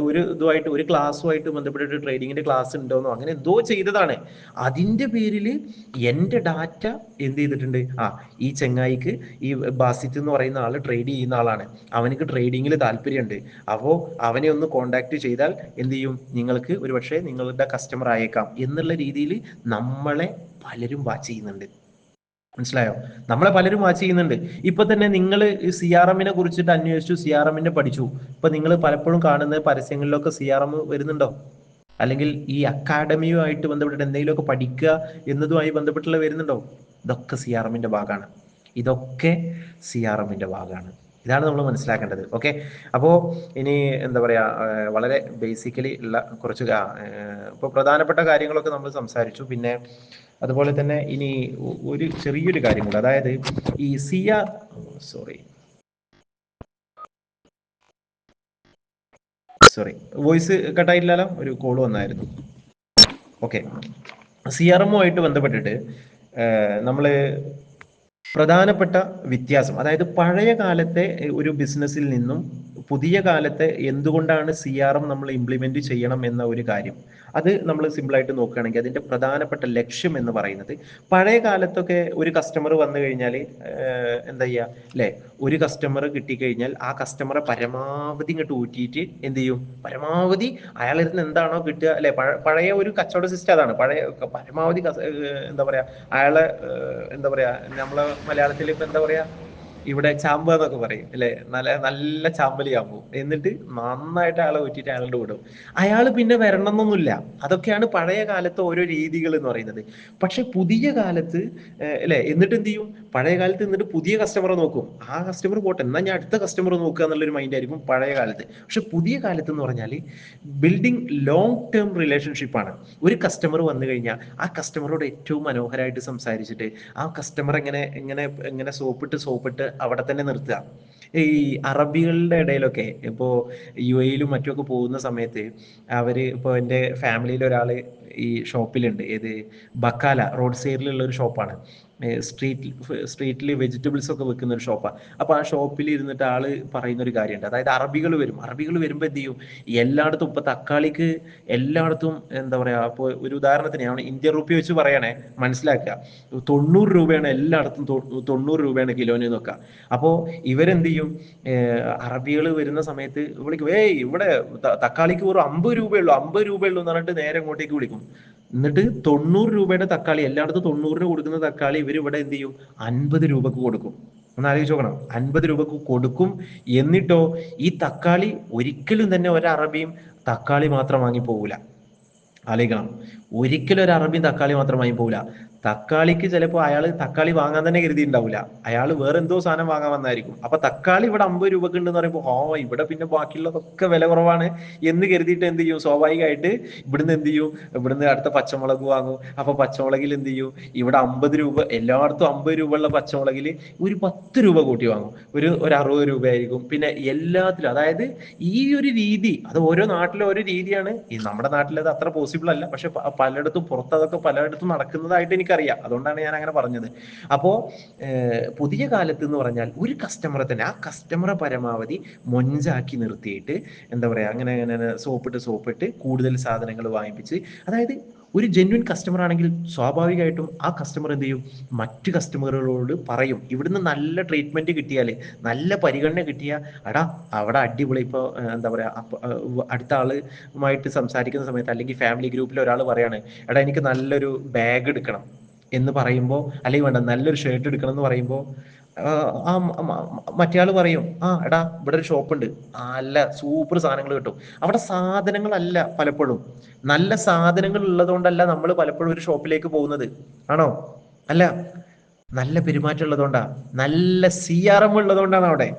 ഒരു ഇതുമായിട്ട്, ഒരു ക്ലാസ്സുമായിട്ട് ബന്ധപ്പെട്ടിട്ട് ട്രേഡിങ്ങിന്റെ ക്ലാസ് ഉണ്ടോന്നോ അങ്ങനെ എന്തോ ചെയ്തതാണ്. അതിന്റെ പേരിൽ എൻ്റെ ഡാറ്റ എന്ത് ചെയ്തിട്ടുണ്ട്, ഈ ചെങ്ങായിക്ക്, ഈ ബാസിറ്റ് എന്ന് പറയുന്ന ആള് ട്രേഡ് ചെയ്യുന്ന ആളാണ്, അവനക്ക് ട്രേഡിങ്ങിൽ താല്പര്യമുണ്ട്, അപ്പോൾ അവനെ ഒന്ന് കോണ്ടാക്ട് ചെയ്താൽ എന്ത് ചെയ്യും, നിങ്ങൾക്ക് ഒരുപക്ഷെ നിങ്ങളുടെ കസ്റ്റമർ ആയേക്കാം എന്നുള്ള രീതിയിൽ നമ്മളെ പലരും വാച്ച് ചെയ്യുന്നുണ്ട്. മനസ്സിലായോ? നമ്മളെ പലരും വാച്ച് ചെയ്യുന്നുണ്ട്. ഇപ്പൊ തന്നെ നിങ്ങൾ CRM കുറിച്ചിട്ട് അന്വേഷിച്ചു, CRM പഠിച്ചു. ഇപ്പൊ നിങ്ങൾ പലപ്പോഴും കാണുന്ന പരസ്യങ്ങളിലൊക്കെ CRM വരുന്നുണ്ടോ? അല്ലെങ്കിൽ ഈ അക്കാഡമിയുമായിട്ട് ബന്ധപ്പെട്ടിട്ട് എന്തെങ്കിലുമൊക്കെ പഠിക്കുക എന്നതുമായി ബന്ധപ്പെട്ടുള്ള വരുന്നുണ്ടോ? ഇതൊക്കെ CRM ഭാഗമാണ്. ഇതൊക്കെ CRM ഭാഗമാണ്. ഇതാണ് നമ്മൾ മനസ്സിലാക്കേണ്ടത്. ഓക്കെ, അപ്പോൾ ഇനി എന്താ പറയാ, വളരെ ബേസിക്കലി ഉള്ള കുറച്ച് ഇപ്പോൾ പ്രധാനപ്പെട്ട കാര്യങ്ങളൊക്കെ നമ്മൾ സംസാരിച്ചു. പിന്നെ അതുപോലെ തന്നെ ഇനി ഒരു ചെറിയൊരു കാര്യം കൂടെ, അതായത് ഈ സോറി വോയിസ് കട്ടായില്ലല്ലോ, ഒരു കോൾ വന്നായിരുന്നു. ഓക്കെ, CRMുമായിട്ട് ബന്ധപ്പെട്ടിട്ട് നമ്മൾ പ്രധാനപ്പെട്ട വ്യത്യാസം, അതായത് പഴയ കാലത്തെ ഒരു ബിസിനസ്സിൽ നിന്നും പുതിയ കാലത്തെ എന്തുകൊണ്ടാണ് CRM നമ്മൾ ഇംപ്ലിമെന്റ് ചെയ്യണം എന്ന ഒരു കാര്യം, അത് നമ്മൾ സിമ്പിളായിട്ട് നോക്കുകയാണെങ്കിൽ അതിന്റെ പ്രധാനപ്പെട്ട ലക്ഷ്യം എന്ന് പറയുന്നത്, പഴയ കാലത്തൊക്കെ ഒരു കസ്റ്റമർ വന്നു കഴിഞ്ഞാൽ എന്താ ചെയ്യുക അല്ലെ, ഒരു കസ്റ്റമർ കിട്ടിക്കഴിഞ്ഞാൽ ആ കസ്റ്റമറെ പരമാവധി ഇങ്ങോട്ട് ഊറ്റിയിട്ട് എന്ത് ചെയ്യും, പരമാവധി അയാളിൽ നിന്ന് എന്താണോ കിട്ടുക അല്ലെ, പഴയ ഒരു കച്ചവട സിസ്റ്റം അതാണ്. പഴയ പരമാവധി എന്താ പറയാ, അയാളെ എന്താ പറയാ, നമ്മളെ മലയാളത്തിൽ ഇപ്പൊ എന്താ പറയാ, ഇവിടെ ചാമ്പ എന്നൊക്കെ പറയും അല്ലെ, നല്ല നല്ല ചാമ്പലിയാകുമ്പോൾ എന്നിട്ട് നന്നായിട്ട് അയാളെ ഊറ്റിയിട്ട് അയാളുടെ വിടും. അയാൾ പിന്നെ വരണമെന്നൊന്നുമില്ല. അതൊക്കെയാണ് പഴയ കാലത്തെ ഓരോ രീതികൾ എന്ന് പറയുന്നത്. പക്ഷെ പുതിയ കാലത്ത് അല്ലെ, എന്നിട്ട് എന്ത് ചെയ്യും, പഴയ കാലത്ത് എന്നിട്ട് പുതിയ കസ്റ്റമറെ നോക്കും. ആ കസ്റ്റമർ പോട്ടെ, എന്നാൽ ഞാൻ അടുത്ത കസ്റ്റമർ നോക്കുക എന്നുള്ളൊരു മൈൻഡ് ആയിരിക്കും പഴയ കാലത്ത്. പക്ഷെ പുതിയ കാലത്ത് എന്ന് പറഞ്ഞാൽ ബിൽഡിംഗ് ലോങ് ടേം റിലേഷൻഷിപ്പ് ആണ്. ഒരു കസ്റ്റമർ വന്നു കഴിഞ്ഞാൽ ആ കസ്റ്റമറോട് ഏറ്റവും മനോഹരമായിട്ട് സംസാരിച്ചിട്ട് ആ കസ്റ്റമർ എങ്ങനെ എങ്ങനെ എങ്ങനെ സോപ്പിട്ട് അവിടെ തന്നെ നിർത്തുക. ഈ അറബികളുടെ ഇടയിലൊക്കെ ഇപ്പോൾ UAE മറ്റുമൊക്കെ പോകുന്ന സമയത്ത് അവര് ഇപ്പോൾ എൻ്റെ ഫാമിലിയിൽ ഒരാൾ ഈ ഷോപ്പിലുണ്ട്, ഏത് ബക്കാല റോഡ് സൈഡിലുള്ള ഒരു ഷോപ്പാണ്, സ്ട്രീറ്റിൽ വെജിറ്റബിൾസ് ഒക്കെ വെക്കുന്ന ഒരു ഷോപ്പാണ്. അപ്പോൾ ആ ഷോപ്പിൽ ഇരുന്നിട്ട് ആള് പറയുന്ന ഒരു കാര്യമുണ്ട്, അതായത് അറബികൾ വരുമ്പോൾ എന്ത് ചെയ്യും, എല്ലായിടത്തും ഇപ്പൊ തക്കാളിക്ക് എല്ലായിടത്തും എന്താ പറയാ, ഇപ്പോൾ ഒരു ഉദാഹരണത്തിന് ഞാൻ ഇന്ത്യൻ റുപ്പി വെച്ച് പറയണേ, മനസ്സിലാക്കുക, 90 രൂപയാണ് എല്ലായിടത്തും, 90 രൂപയാണ് കിലോന് നോക്കുക. അപ്പോൾ ഇവരെന്ത് ചെയ്യും, അറബികൾ വരുന്ന സമയത്ത് വിളിക്കും, ഇവിടെ തക്കാളിക്ക് വെറും 50 രൂപയുള്ളൂ, 50 രൂപയുള്ളൂ എന്ന് പറഞ്ഞിട്ട് നേരെ ഇങ്ങോട്ടേക്ക് വിളിക്കും. എന്നിട്ട് 90 രൂപയുടെ തക്കാളി, എല്ലായിടത്തും 90 കൊടുക്കുന്ന തക്കാളി ഇവർ ഇവിടെ എന്ത് ചെയ്യും, 50 രൂപക്ക് കൊടുക്കും. ഒന്ന് ആലോചിച്ച് നോക്കണം, 50 രൂപക്ക് കൊടുക്കും. എന്നിട്ടോ ഈ തക്കാളി ഒരിക്കലും തന്നെ ഒരു അറബിയും തക്കാളി മാത്രം വാങ്ങി പോകൂല. ആലോചിക്കണം, ഒരിക്കലും ഒരു അറബിയും തക്കാളി മാത്രം വാങ്ങി പോകില്ല. തക്കാളിക്ക് ചിലപ്പോൾ അയാൾ തക്കാളി വാങ്ങാൻ തന്നെ കരുതിയിട്ടുണ്ടാവില്ല, അയാൾ വേറെ എന്തോ സാധനം വാങ്ങാൻ വന്നായിരിക്കും. അപ്പൊ തക്കാളി ഇവിടെ 50 രൂപക്ക് ഉണ്ടെന്ന് പറയുമ്പോൾ ഇവിടെ പിന്നെ ബാക്കിയുള്ളതൊക്കെ വില കുറവാണ് എന്ന് കരുതിയിട്ട് എന്ത് ചെയ്യും, സ്വാഭാവികമായിട്ട് ഇവിടുന്ന് എന്ത് ചെയ്യും, ഇവിടുന്ന് അടുത്ത പച്ചമുളക് വാങ്ങും. അപ്പൊ പച്ചമുളകിൽ എന്ത് ചെയ്യും, ഇവിടെ 50 രൂപ, എല്ലായിടത്തും 50 രൂപ ഉള്ള പച്ചമുളകിൽ ഒരു 10 രൂപ കൂട്ടി വാങ്ങും, ഒരു 60 രൂപയായിരിക്കും. പിന്നെ എല്ലാത്തിലും, അതായത് ഈ ഒരു രീതി, അത് ഓരോ നാട്ടിലും ഓരോ രീതിയാണ്. ഈ നമ്മുടെ നാട്ടിൽ അത് അത്ര പോസിബിൾ അല്ല, പക്ഷെ പലയിടത്തും പുറത്ത് അതൊക്കെ പലയിടത്തും നടക്കുന്നതായിട്ട് എനിക്കറിയാം. അതുകൊണ്ടാണ് ഞാൻ അങ്ങനെ പറഞ്ഞത്. അപ്പോ പുതിയ കാലത്ത് എന്ന് പറഞ്ഞാൽ ഒരു കസ്റ്റമറെ തന്നെ, ആ കസ്റ്റമറെ പരമാവധി മൊഞ്ചാക്കി നിർത്തിയിട്ട് എന്താ പറയാ, അങ്ങനെ അങ്ങനെ സോപ്പിട്ട് കൂടുതൽ സാധനങ്ങൾ വാങ്ങിപ്പിച്ച്, അതായത് ഒരു ജെന്യുൻ കസ്റ്റമർ ആണെങ്കിൽ സ്വാഭാവികമായിട്ടും ആ കസ്റ്റമർ എന്ത് ചെയ്യും, മറ്റു കസ്റ്റമറുകളോട് പറയും. ഇവിടുന്ന് നല്ല ട്രീറ്റ്മെന്റ് കിട്ടിയാൽ, നല്ല പരിഗണന കിട്ടിയാൽ, എടാ അവിടെ അടിപൊളി, ഇപ്പോൾ എന്താ പറയാ, അടുത്ത ആളുമായിട്ട് സംസാരിക്കുന്ന സമയത്ത് അല്ലെങ്കിൽ ഫാമിലി ഗ്രൂപ്പിൽ ഒരാൾ പറയാണ്, എടാ എനിക്ക് നല്ലൊരു ബാഗ് എടുക്കണം എന്ന് പറയുമ്പോൾ, അല്ലെങ്കിൽ വേണ്ട നല്ലൊരു ഷർട്ട് എടുക്കണം എന്ന് പറയുമ്പോൾ മറ്റേയാൾ പറയും, എടാ ഇവിടെ ഒരു ഷോപ്പ് ഉണ്ട്, നല്ല സൂപ്പർ സാധനങ്ങൾ കിട്ടും. അവിടെ സാധനങ്ങളല്ല പലപ്പോഴും, നല്ല സാധനങ്ങൾ ഉള്ളതുകൊണ്ടല്ല നമ്മൾ പലപ്പോഴും ഒരു ഷോപ്പിലേക്ക് പോകുന്നത്. ആണോ? അല്ല, നല്ല പെരുമാറ്റം ഉള്ളതുകൊണ്ടാ, നല്ല CRM ഉള്ളതുകൊണ്ടാണ് അവിടെ.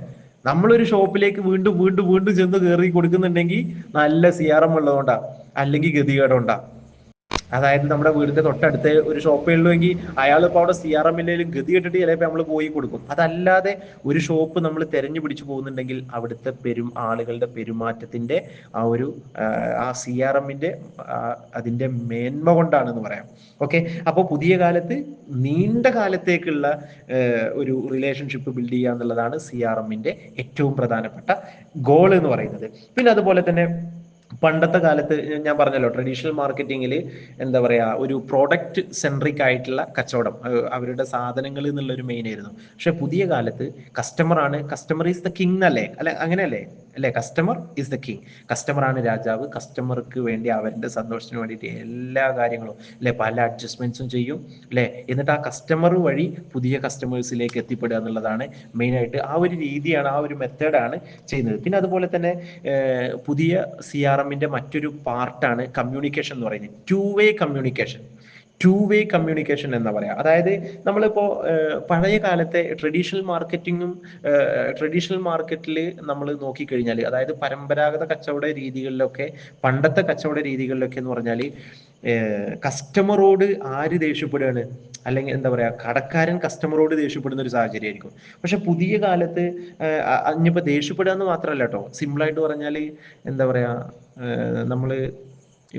നമ്മളൊരു ഷോപ്പിലേക്ക് വീണ്ടും വീണ്ടും വീണ്ടും ചെന്ന് കയറി കൊടുക്കുന്നുണ്ടെങ്കിൽ നല്ല CRM ഉള്ളതുകൊണ്ടാ, അല്ലെങ്കിൽ ഗതികേടുണ്ടാ. അതായത് നമ്മുടെ വീടിന്റെ തൊട്ടടുത്ത് ഒരു ഷോപ്പേ ഉള്ളുവെങ്കിൽ അയാൾ ഇപ്പോൾ അവിടെ CRM ഇല്ലെങ്കിലും ഗതി കെട്ടിട്ട് ചിലപ്പോൾ നമ്മൾ പോയി കൊടുക്കും. അതല്ലാതെ ഒരു ഷോപ്പ് നമ്മൾ തെരഞ്ഞു പിടിച്ചു പോകുന്നുണ്ടെങ്കിൽ അവിടുത്തെ ആളുകളുടെ പെരുമാറ്റത്തിന്റെ ആ ഒരു ആ CRMന്റെ അതിന്റെ മേന്മ കൊണ്ടാണെന്ന് പറയാം. ഓക്കെ, അപ്പോൾ പുതിയ കാലത്ത് നീണ്ട കാലത്തേക്കുള്ള ഒരു റിലേഷൻഷിപ്പ് ബിൽഡ് ചെയ്യുക എന്നുള്ളതാണ് CRMന്റെ ഏറ്റവും പ്രധാനപ്പെട്ട ഗോൾ എന്ന് പറയുന്നത്. പിന്നെ അതുപോലെ തന്നെ പണ്ടത്തെ കാലത്ത് ഞാൻ പറഞ്ഞല്ലോ, ട്രഡീഷണൽ മാർക്കറ്റിങ്ങിൽ എന്താ പറയാ, ഒരു പ്രോഡക്റ്റ് സെൻട്രിക് ആയിട്ടുള്ള കച്ചവടം, അവരുടെ സാധനങ്ങൾ എന്നുള്ളൊരു മെയിൻ ആയിരുന്നു. പക്ഷെ പുതിയ കാലത്ത് കസ്റ്റമർ ഈസ് ദ കിങ് അല്ലേ, അല്ലെ? അങ്ങനെയല്ലേ? അല്ലെ? Customer is the king. Customer ആണ് രാജാവ്. കസ്റ്റമർക്ക് വേണ്ടി അവരുടെ സന്തോഷത്തിന് വേണ്ടിയിട്ട് എല്ലാ കാര്യങ്ങളും, അല്ലെ, പല അഡ്ജസ്റ്റ്മെന്റ്സും ചെയ്യും, അല്ലെ? എന്നിട്ട് ആ കസ്റ്റമർ വഴി പുതിയ കസ്റ്റമേഴ്സിലേക്ക് എത്തിപ്പെടുക എന്നുള്ളതാണ് മെയിൻ ആയിട്ട്. ആ ഒരു രീതിയാണ്, ആ ഒരു മെത്തേഡാണ് ചെയ്യുന്നത്. പിന്നെ അതുപോലെ തന്നെ പുതിയ CRMന്റെ മറ്റൊരു പാർട്ടാണ് കമ്മ്യൂണിക്കേഷൻ എന്ന് പറയുന്നത്. ടു വേ കമ്മ്യൂണിക്കേഷൻ എന്ന് പറയാം. അതായത് നമ്മളിപ്പോ പഴയ കാലത്തെ ട്രഡീഷണൽ മാർക്കറ്റിൽ നമ്മൾ നോക്കിക്കഴിഞ്ഞാൽ, അതായത് പരമ്പരാഗത കച്ചവട രീതികളിലൊക്കെ, പണ്ടത്തെ കച്ചവട രീതികളിലൊക്കെ എന്ന് പറഞ്ഞാൽ കസ്റ്റമറോട് ആര് ദേഷ്യപ്പെടുകയാണ്, അല്ലെങ്കിൽ എന്താ പറയാ, കടക്കാരൻ കസ്റ്റമറോട് ദേഷ്യപ്പെടുന്ന ഒരു സാഹചര്യമായിരിക്കും. പക്ഷെ പുതിയ കാലത്ത് ഇനിയിപ്പോ ദേഷ്യപ്പെടുക എന്ന് മാത്രമല്ല കേട്ടോ, സിമ്പിളായിട്ട് പറഞ്ഞാൽ എന്താ പറയാ, നമ്മള്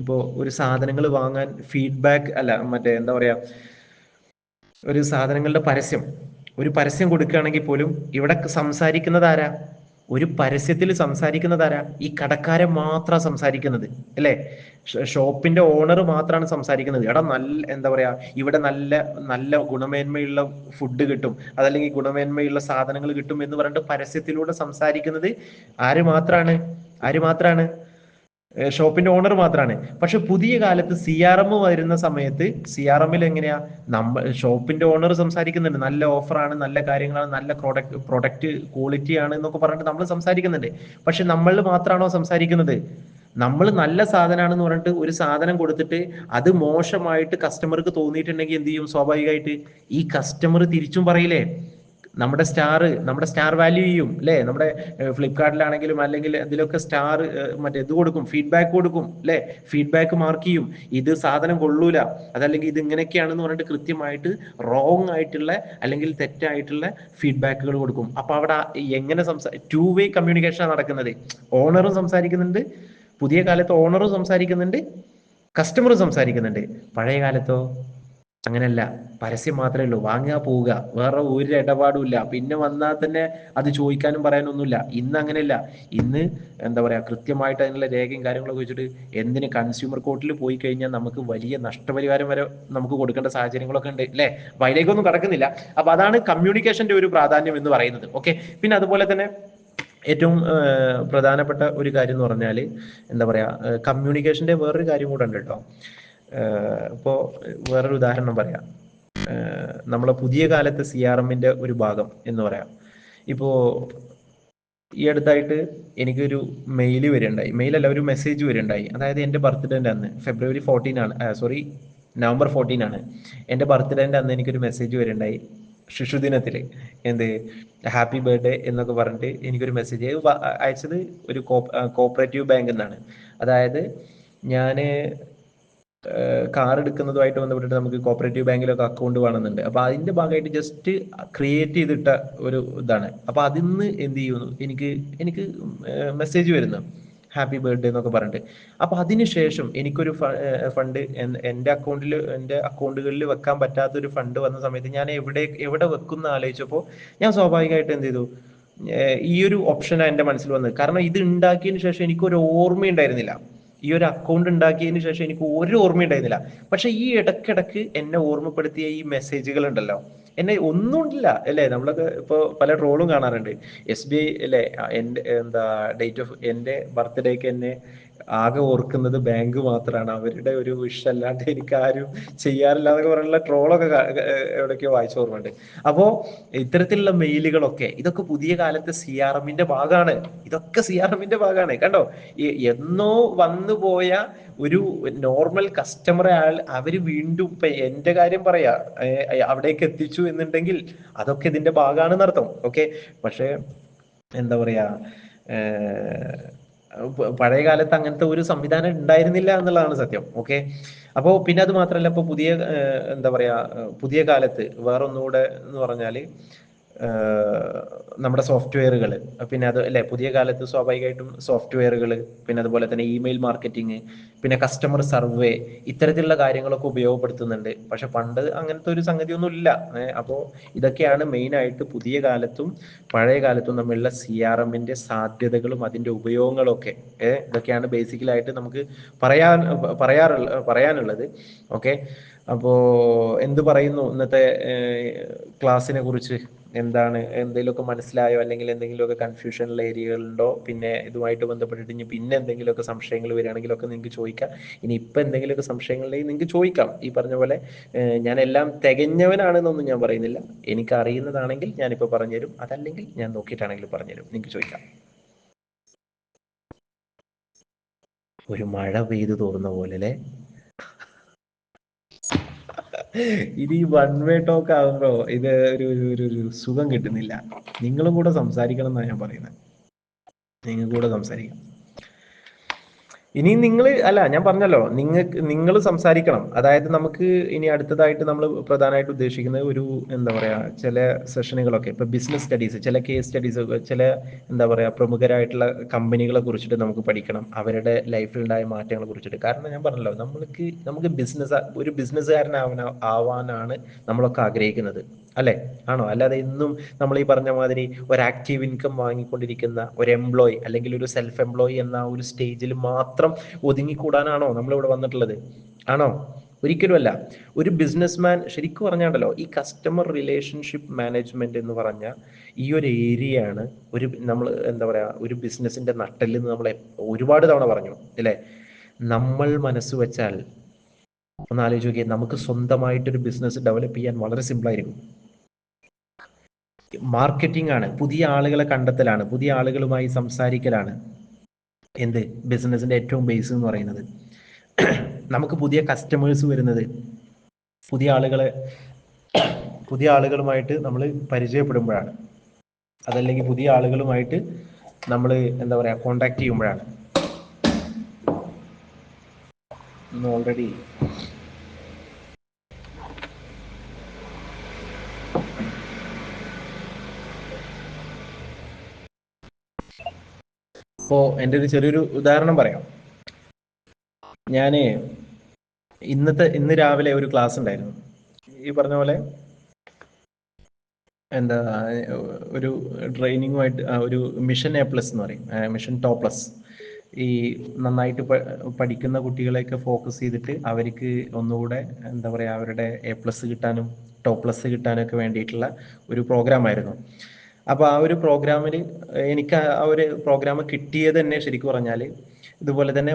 ഇപ്പോ ഒരു സാധനങ്ങൾ വാങ്ങാൻ ഫീഡ്ബാക്ക്, അല്ല മറ്റേ എന്താ പറയാ, ഒരു പരസ്യം കൊടുക്കുകയാണെങ്കിൽ പോലും ഇവിടെ സംസാരിക്കുന്നത് ആരാ? ഒരു പരസ്യത്തിൽ സംസാരിക്കുന്നത് ആരാ? ഈ കടക്കാരൻ മാത്രം സംസാരിക്കുന്നത്, അല്ലേ? ഷോപ്പിന്റെ ഓണർ മാത്രമാണ് സംസാരിക്കുന്നത്. എടാ നല്ല എന്താ പറയാ, ഇവിടെ നല്ല നല്ല ഗുണമേന്മയുള്ള ഫുഡ് കിട്ടും, അതല്ലെങ്കിൽ ഗുണമേന്മയുള്ള സാധനങ്ങൾ കിട്ടും എന്ന് പറഞ്ഞിട്ട് പരസ്യത്തിലൂടെ സംസാരിക്കുന്നത് ആര് മാത്രാണ്? ഷോപ്പിന്റെ ഓണർ മാത്രമാണ്. പക്ഷെ പുതിയ കാലത്ത് CRM വരുന്ന സമയത്ത് CRMൽ എങ്ങനെയാ, ഷോപ്പിന്റെ ഓണർ സംസാരിക്കുന്നുണ്ട്, നല്ല ഓഫറാണ്, നല്ല കാര്യങ്ങളാണ്, നല്ല പ്രൊഡക്റ്റ് ക്വാളിറ്റി ആണ് എന്നൊക്കെ പറഞ്ഞിട്ട് നമ്മൾ സംസാരിക്കുന്നുണ്ട്. പക്ഷെ നമ്മൾ മാത്രമാണോ സംസാരിക്കുന്നത്? നമ്മൾ നല്ല സാധനമാണെന്ന് പറഞ്ഞിട്ട് ഒരു സാധനം കൊടുത്തിട്ട് അത് മോശമായിട്ട് കസ്റ്റമർക്ക് തോന്നിയിട്ടുണ്ടെങ്കിൽ എന്ത് ചെയ്യും? സ്വാഭാവികമായിട്ട് ഈ കസ്റ്റമർ തിരിച്ചും പറയില്ലേ, നമ്മുടെ സ്റ്റാർ വാല്യൂ ചെയ്യും, അല്ലെ? നമ്മുടെ ഫ്ലിപ്കാർട്ടിലാണെങ്കിലും അല്ലെങ്കിൽ ഇതിലൊക്കെ മറ്റേ ഇത് കൊടുക്കും, ഫീഡ്ബാക്ക് കൊടുക്കും, അല്ലെ? ഫീഡ്ബാക്ക് മാർക്ക് ചെയ്യും, ഇത് സാധനം കൊള്ളൂല, അതല്ലെങ്കിൽ ഇത് ഇങ്ങനെയൊക്കെയാണെന്ന് പറഞ്ഞിട്ട് കൃത്യമായിട്ട് റോങ് ആയിട്ടുള്ള അല്ലെങ്കിൽ തെറ്റായിട്ടുള്ള ഫീഡ്ബാക്കുകൾ കൊടുക്കും. അപ്പൊ അവിടെ എങ്ങനെ ടു വേ കമ്മ്യൂണിക്കേഷൻ നടക്കുന്നത്. ഓണറും സംസാരിക്കുന്നുണ്ട്, പുതിയ കാലത്ത് ഓണറും സംസാരിക്കുന്നുണ്ട്, കസ്റ്റമറും സംസാരിക്കുന്നുണ്ട്. പഴയ കാലത്തോ അങ്ങനെയല്ല, പരസ്യം മാത്രമേ ഉള്ളൂ, വാങ്ങുക പോവുക, വേറെ ഒരു ഇടപാടുമില്ല. പിന്നെ വന്നാൽ തന്നെ അത് ചോദിക്കാനും പറയാനൊന്നുമില്ല. ഇന്ന് അങ്ങനെയല്ല. ഇന്ന് എന്താ പറയാ, കൃത്യമായിട്ട് അതിനുള്ള രേഖയും കാര്യങ്ങളൊക്കെ വെച്ചിട്ട് എന്തിന് കൺസ്യൂമർ കോർട്ടിൽ പോയി കഴിഞ്ഞാൽ നമുക്ക് വലിയ നഷ്ടപരിഹാരം വരെ നമുക്ക് കൊടുക്കേണ്ട സാഹചര്യങ്ങളൊക്കെ ഉണ്ട്, അല്ലെ? അപ്പൊ അതിലേക്കൊന്നും കടക്കുന്നില്ല. അപ്പൊ അതാണ് കമ്മ്യൂണിക്കേഷന്റെ ഒരു പ്രാധാന്യം എന്ന് പറയുന്നത്. ഓക്കെ, പിന്നെ അതുപോലെ തന്നെ ഏറ്റവും പ്രധാനപ്പെട്ട ഒരു കാര്യം എന്ന് പറഞ്ഞാൽ എന്താ പറയാ, കമ്മ്യൂണിക്കേഷന്റെ വേറൊരു കാര്യം കൂടെ ഉണ്ട് കേട്ടോ. ഇപ്പോൾ വേറൊരു ഉദാഹരണം പറയാം. നമ്മളെ പുതിയ കാലത്തെ CRMന്റെ ഒരു ഭാഗം എന്ന് പറയാം. ഇപ്പോ ഈ അടുത്തായിട്ട് എനിക്കൊരു മെയിലല്ല, ഒരു മെസ്സേജ് വരികയുണ്ടായി. അതായത് എൻ്റെ ബർത്ത്ഡേൻ്റെ അന്ന് February 14 ആണ്, സോറി, November 14 ആണ് എൻ്റെ ബർത്ത്ഡേൻ്റെ അന്ന് എനിക്കൊരു മെസ്സേജ് വരികയുണ്ടായി. ശിശുദിനത്തിൽ എന്ത് ഹാപ്പി ബർത്ത്ഡേ എന്നൊക്കെ പറഞ്ഞിട്ട് എനിക്കൊരു മെസ്സേജ് അയച്ചത് ഒരു കോപ്പറേറ്റീവ് ബാങ്ക് എന്നാണ്. അതായത് ഞാൻ കാർ എടുക്കുന്നതുമായിട്ട് ബന്ധപ്പെട്ടിട്ട് നമുക്ക് കോപ്പറേറ്റീവ് ബാങ്കിലൊക്കെ അക്കൗണ്ട് വേണമെന്നുണ്ട്. അപ്പൊ അതിന്റെ ഭാഗമായിട്ട് ജസ്റ്റ് ക്രിയേറ്റ് ചെയ്തിട്ട ഒരു ഇതാണ്. അപ്പൊ അതിന്ന് എന്ത് ചെയ്യുന്നു, എനിക്ക് മെസ്സേജ് വരുന്നു ഹാപ്പി ബർത്ത്ഡേ എന്നൊക്കെ പറഞ്ഞിട്ട്. അപ്പൊ അതിനുശേഷം എനിക്കൊരു ഫണ്ട് എൻ്റെ അക്കൗണ്ടുകളിൽ വെക്കാൻ പറ്റാത്തൊരു ഫണ്ട് വന്ന സമയത്ത് ഞാൻ എവിടെ വെക്കുന്ന ആലോചിച്ചപ്പോൾ ഞാൻ സ്വാഭാവികമായിട്ട് എന്ത് ചെയ്തു, ഈ ഒരു ഓപ്ഷനാണ് എൻ്റെ മനസ്സിൽ വന്നത്. കാരണം ഇത് ഉണ്ടാക്കിയതിന് ശേഷം എനിക്കൊരു ഓർമ്മയുണ്ടായിരുന്നില്ല. ഈ ഒരു അക്കൗണ്ട് ഉണ്ടാക്കിയതിന് ശേഷം എനിക്ക് ഒരു ഓർമ്മയുണ്ടായിരുന്നില്ല. പക്ഷെ ഈ ഇടയ്ക്കിടയ്ക്ക് എന്നെ ഓർമ്മപ്പെടുത്തിയ ഈ മെസ്സേജുകൾ ഉണ്ടല്ലോ, എന്നെ ഒന്നും ഇല്ല അല്ലേ, നമ്മളൊക്കെ ഇപ്പോൾ പല ട്രോളും കാണാറുണ്ട്. SBI അല്ലേ, എൻ്റെ എന്താ എൻ്റെ ബർത്ത്ഡേക്ക് എന്നെ ആകെ ഓർക്കുന്നത് ബാങ്ക് മാത്രമാണ്. അവരുടെ ഒരു വിഷ് അല്ലാണ്ട് എനിക്ക് ആരും ചെയ്യാറില്ല എന്നൊക്കെ പറഞ്ഞുള്ള ട്രോളൊക്കെ എവിടേക്കോ വായിച്ച ഓർമ്മയുണ്ട്. അപ്പോ ഇത്തരത്തിലുള്ള മെയിലുകളൊക്കെ ഇതൊക്കെ പുതിയ കാലത്തെ CRMന്റെ ഭാഗമാണ്. ഇതൊക്കെ CRMന്റെ ഭാഗമാണ്. കണ്ടോ, എന്നോ വന്നു പോയ ഒരു നോർമൽ കസ്റ്റമറെ അവര് വീണ്ടും ഇപ്പൊ എന്റെ കാര്യം പറയാ, അവിടേക്ക് എത്തിച്ചു എന്നുണ്ടെങ്കിൽ അതൊക്കെ ഇതിന്റെ ഭാഗമാണെന്ന് അർത്ഥം. ഓക്കെ, പക്ഷെ എന്താ പറയാ, പഴയ കാലത്ത് അങ്ങനത്തെ ഒരു സംവിധാനം ഉണ്ടായിരുന്നില്ല എന്നുള്ളതാണ് സത്യം. ഓക്കെ, അപ്പോൾ പിന്നെ അത് മാത്രമല്ല, ഇപ്പൊ പുതിയ എന്താ പറയാ, പുതിയ കാലത്ത് വേറൊന്നുകൂടെ എന്ന് പറഞ്ഞാല് നമ്മുടെ സോഫ്റ്റ്വെയറുകൾ, പിന്നെ അത് അല്ലെ, പുതിയ കാലത്ത് സ്വാഭാവികമായിട്ടും സോഫ്റ്റ്വെയറുകൾ, പിന്നെ അതുപോലെ തന്നെ ഇമെയിൽ മാർക്കറ്റിംഗ്, പിന്നെ കസ്റ്റമർ സർവേ, ഇത്തരത്തിലുള്ള കാര്യങ്ങളൊക്കെ ഉപയോഗപ്പെടുത്തുന്നുണ്ട്. പക്ഷെ പണ്ട് അങ്ങനത്തെ ഒരു സംഗതിയൊന്നും ഇല്ല. അപ്പോൾ ഇതൊക്കെയാണ് മെയിൻ ആയിട്ട് പുതിയ കാലത്തും പഴയ കാലത്തും തമ്മിലുള്ള CRMന്റെ സാധ്യതകളും അതിന്റെ ഉപയോഗങ്ങളും ഒക്കെ. ഇതൊക്കെയാണ് ബേസിക്കലായിട്ട് നമുക്ക് പറയാനുള്ളത്. ഓക്കെ, അപ്പോ എന്ത് പറയുന്നു ഇന്നത്തെ ക്ലാസ്സിനെ കുറിച്ച്? എന്താണ്, എന്തെങ്കിലുമൊക്കെ മനസ്സിലായോ, അല്ലെങ്കിൽ എന്തെങ്കിലുമൊക്കെ കൺഫ്യൂഷനുള്ള ഏരിയകളുണ്ടോ? പിന്നെ ഇതുമായിട്ട് ബന്ധപ്പെട്ടിട്ട് ഇനി പിന്നെ എന്തെങ്കിലുമൊക്കെ സംശയങ്ങൾ വരികയാണെങ്കിലൊക്കെ നിങ്ങൾക്ക് ചോദിക്കാം. ഇനി ഇപ്പം എന്തെങ്കിലുമൊക്കെ സംശയങ്ങളുണ്ടെങ്കിൽ നിങ്ങൾക്ക് ചോദിക്കാം. ഈ പറഞ്ഞ പോലെ ഞാൻ എല്ലാം തികഞ്ഞവനാണെന്നൊന്നും ഞാൻ പറയുന്നില്ല. എനിക്ക് അറിയുന്നതാണെങ്കിൽ ഞാനിപ്പോൾ പറഞ്ഞുതരും, അതല്ലെങ്കിൽ ഞാൻ നോക്കിയിട്ടാണെങ്കിൽ പറഞ്ഞുതരും. നിങ്ങൾക്ക് ചോദിക്കാം. ഒരു മഴ പെയ്തു തോന്നുന്ന പോലെ അല്ലേ? ഇത് ഈ വൺ വേ ടോക്ക് ആകുമ്പോ ഇത് ഒരു സുഖം കിട്ടുന്നില്ല. നിങ്ങളും കൂടെ സംസാരിക്കണം എന്നാണ് ഞാൻ പറയുന്നത്. നിങ്ങൾ കൂടെ സംസാരിക്കണം. ഇനി നിങ്ങൾ അല്ല, ഞാൻ പറഞ്ഞല്ലോ, നിങ്ങൾ സംസാരിക്കണം. അതായത് നമുക്ക് ഇനി അടുത്തതായിട്ട് നമ്മൾ പ്രധാനമായിട്ട് ഉദ്ദേശിക്കുന്നത് ഒരു എന്താ പറയാ, ചില സെഷനുകളൊക്കെ ഇപ്പൊ ബിസിനസ് സ്റ്റഡീസ്, ചില കേസ് സ്റ്റഡീസ്, ചില എന്താ പറയാ പ്രമുഖരായിട്ടുള്ള കമ്പനികളെ കുറിച്ചിട്ട് നമുക്ക് പഠിക്കണം, അവരുടെ ലൈഫിലുണ്ടായ മാറ്റങ്ങളെ കുറിച്ചിട്ട്. കാരണം ഞാൻ പറഞ്ഞല്ലോ, നമുക്ക് ഒരു ആവാനാണ് നമ്മളൊക്കെ ആഗ്രഹിക്കുന്നത്, അല്ലെ? ആണോ? അല്ലാതെ ഇന്നും നമ്മൾ ഈ പറഞ്ഞ മാതിരി ഒരു ആക്റ്റീവ് ഇൻകം വാങ്ങിക്കൊണ്ടിരിക്കുന്ന ഒരു എംപ്ലോയി, അല്ലെങ്കിൽ ഒരു സെൽഫ് എംപ്ലോയി എന്ന ഒരു സ്റ്റേജിൽ മാത്രം ഒതുങ്ങിക്കൂടാനാണോ നമ്മളിവിടെ വന്നിട്ടുള്ളത്? ആണോ? ഒരിക്കലുമല്ല. ഒരു ബിസിനസ്മാൻ ശരിക്കും പറഞ്ഞാണ്ടല്ലോ, ഈ കസ്റ്റമർ റിലേഷൻഷിപ്പ് മാനേജ്മെന്റ് എന്ന് പറഞ്ഞ ഈ ഒരു ഏരിയയാണ് നമ്മൾ എന്താ പറയാ, ഒരു ബിസിനസിന്റെ നട്ടെല്ല് എന്ന് നമ്മൾ ഒരുപാട് തവണ പറഞ്ഞു അല്ലേ? നമ്മൾ മനസ്സ് വെച്ചാൽ ഒന്ന് ആലോചിച്ച് നോക്കിയാൽ നമുക്ക് സ്വന്തമായിട്ടൊരു ബിസിനസ് ഡെവലപ്പ് ചെയ്യാൻ വളരെ സിമ്പിൾ ആയിരിക്കും. മാർക്കറ്റിംഗ് ആണ്, പുതിയ ആളുകളെ കണ്ടെത്തലാണ്, പുതിയ ആളുകളുമായി സംസാരിക്കലാണ് എന്ത് ബിസിനസിന്റെ ഏറ്റവും ബേസ് എന്ന് പറയുന്നത്. നമുക്ക് പുതിയ കസ്റ്റമേഴ്സ് വരുന്നത് പുതിയ ആളുകളുമായിട്ട് നമ്മൾ പരിചയപ്പെടുമ്പോഴാണ്, അതല്ലെങ്കിൽ പുതിയ ആളുകളുമായിട്ട് നമ്മൾ എന്താ പറയാ കോണ്ടാക്ട് ചെയ്യുമ്പോഴാണ്. ഓൾറെഡി ഇപ്പോ എൻ്റെ ഒരു ചെറിയൊരു ഉദാഹരണം പറയാം. ഞാന് ഇന്ന് രാവിലെ ഒരു ക്ലാസ് ഉണ്ടായിരുന്നു. ഈ പറഞ്ഞ പോലെ എന്താ, ഒരു ട്രെയിനിങ്ങുമായിട്ട് ഒരു മിഷൻ A+ എന്ന് പറയും, മിഷൻ ടോപ്പ് പ്ലസ്. ഈ നന്നായിട്ട് പഠിക്കുന്ന കുട്ടികളെയൊക്കെ ഫോക്കസ് ചെയ്തിട്ട് അവർക്ക് ഒന്നുകൂടെ എന്താ പറയുക, അവരുടെ A+ കിട്ടാനും ടോപ്പ്+ കിട്ടാനൊക്കെ വേണ്ടിയിട്ടുള്ള ഒരു പ്രോഗ്രാമായിരുന്നു. അപ്പോൾ ആ ഒരു പ്രോഗ്രാമിൽ എനിക്ക് ആ ഒരു പ്രോഗ്രാം കിട്ടിയത് തന്നെ ശരിക്കും പറഞ്ഞാൽ ഇതുപോലെ തന്നെ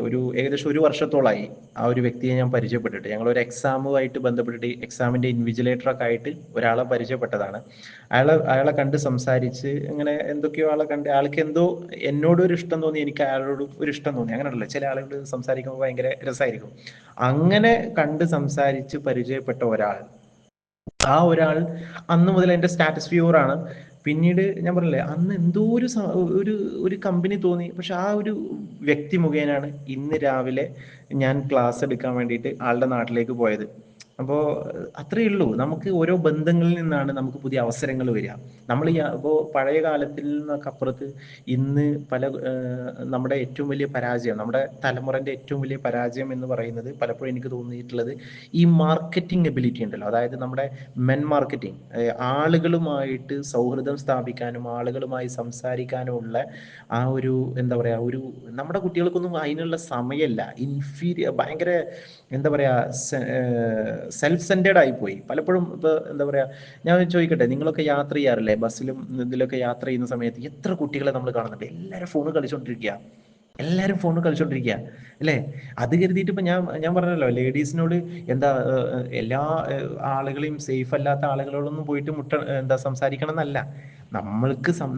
ഒരു ഏകദേശം ഒരു വർഷത്തോളമായി ആ ഒരു വ്യക്തിയെ ഞാൻ പരിചയപ്പെട്ടിട്ട്. ഞങ്ങൾ ഒരു എക്സാമുമായിട്ട് ബന്ധപ്പെട്ടിട്ട് എക്സാമിന്റെ ഇൻവിജിലേറ്ററൊക്കെ ആയിട്ട് ഒരാളെ പരിചയപ്പെട്ടതാണ്. അയാളെ കണ്ട് സംസാരിച്ച് ഇങ്ങനെ എന്തൊക്കെയോ ആളെ കണ്ട് ആൾക്ക് എന്തോ എന്നോട് ഒരു ഇഷ്ടം തോന്നി, എനിക്ക് അയാളോട് ഒരു ഇഷ്ടം തോന്നി. അങ്ങനെയല്ല, ചില ആളുകൾ സംസാരിക്കുമ്പോൾ ഭയങ്കര രസമായിരിക്കും. അങ്ങനെ കണ്ട് സംസാരിച്ച് പരിചയപ്പെട്ട ആ ഒരാൾ അന്ന് മുതൽ എൻ്റെ സ്റ്റാറ്റസ് വ്യൂവർ ആണ്. പിന്നീട് ഞാൻ പറഞ്ഞില്ലേ, അന്ന് എന്തോ ഒരു ഒരു കമ്പനി തോന്നി. പക്ഷെ ആ ഒരു വ്യക്തി മുഖേനാണ് ഇന്ന് രാവിലെ ഞാൻ ക്ലാസ് എടുക്കാൻ വേണ്ടിയിട്ട് ആളുടെ നാട്ടിലേക്ക് പോയത്. അപ്പോൾ അത്രയേ ഉള്ളൂ. നമുക്ക് ഓരോ ബന്ധങ്ങളിൽ നിന്നാണ് നമുക്ക് പുതിയ അവസരങ്ങൾ വരിക. നമ്മൾ ഇപ്പോൾ പഴയ കാലത്തിൽ നിന്നൊക്കെ അപ്പുറത്ത് ഇന്ന് നമ്മുടെ ഏറ്റവും വലിയ പരാജയം, നമ്മുടെ തലമുറന്റെ ഏറ്റവും വലിയ പരാജയം എന്ന് പറയുന്നത് പലപ്പോഴും എനിക്ക് തോന്നിയിട്ടുള്ളത് ഈ മാർക്കറ്റിംഗ് എബിലിറ്റി ഉണ്ടല്ലോ. അതായത് നമ്മുടെ മാർക്കറ്റിംഗ്, ആളുകളുമായിട്ട് സൗഹൃദം സ്ഥാപിക്കാനും ആളുകളുമായി സംസാരിക്കാനുമുള്ള ആ ഒരു എന്താ പറയാ, നമ്മുടെ കുട്ടികൾക്കൊന്നും അതിനുള്ള സമയമല്ല. ഭയങ്കര എന്താ പറയാ, സെൽഫ് സെന്റേഡ് ആയി പോയി പലപ്പോഴും. ഇപ്പൊ എന്താ പറയാ, ഞാൻ ചോദിക്കട്ടെ, നിങ്ങളൊക്കെ യാത്ര ചെയ്യാറില്ലേ? ബസ്സിലും ഇതിലൊക്കെ യാത്ര ചെയ്യുന്ന സമയത്ത് എത്ര കുട്ടികളെ നമ്മൾ കാണുന്നുണ്ട്? എല്ലാവരും ഫോൺ കളിച്ചോണ്ടിരിക്കുക. എല്ലാവരും ഫോണിൽ കളിച്ചോണ്ടിരിക്കുക അല്ലേ? അത് കരുതിയിട്ട് ഇപ്പൊ ഞാൻ പറഞ്ഞല്ലോ, ലേഡീസിനോട് എന്താ എല്ലാ ആളുകളെയും, സേഫ് അല്ലാത്ത ആളുകളോടൊന്നും പോയിട്ട് എന്താ സംസാരിക്കണം എന്നല്ല.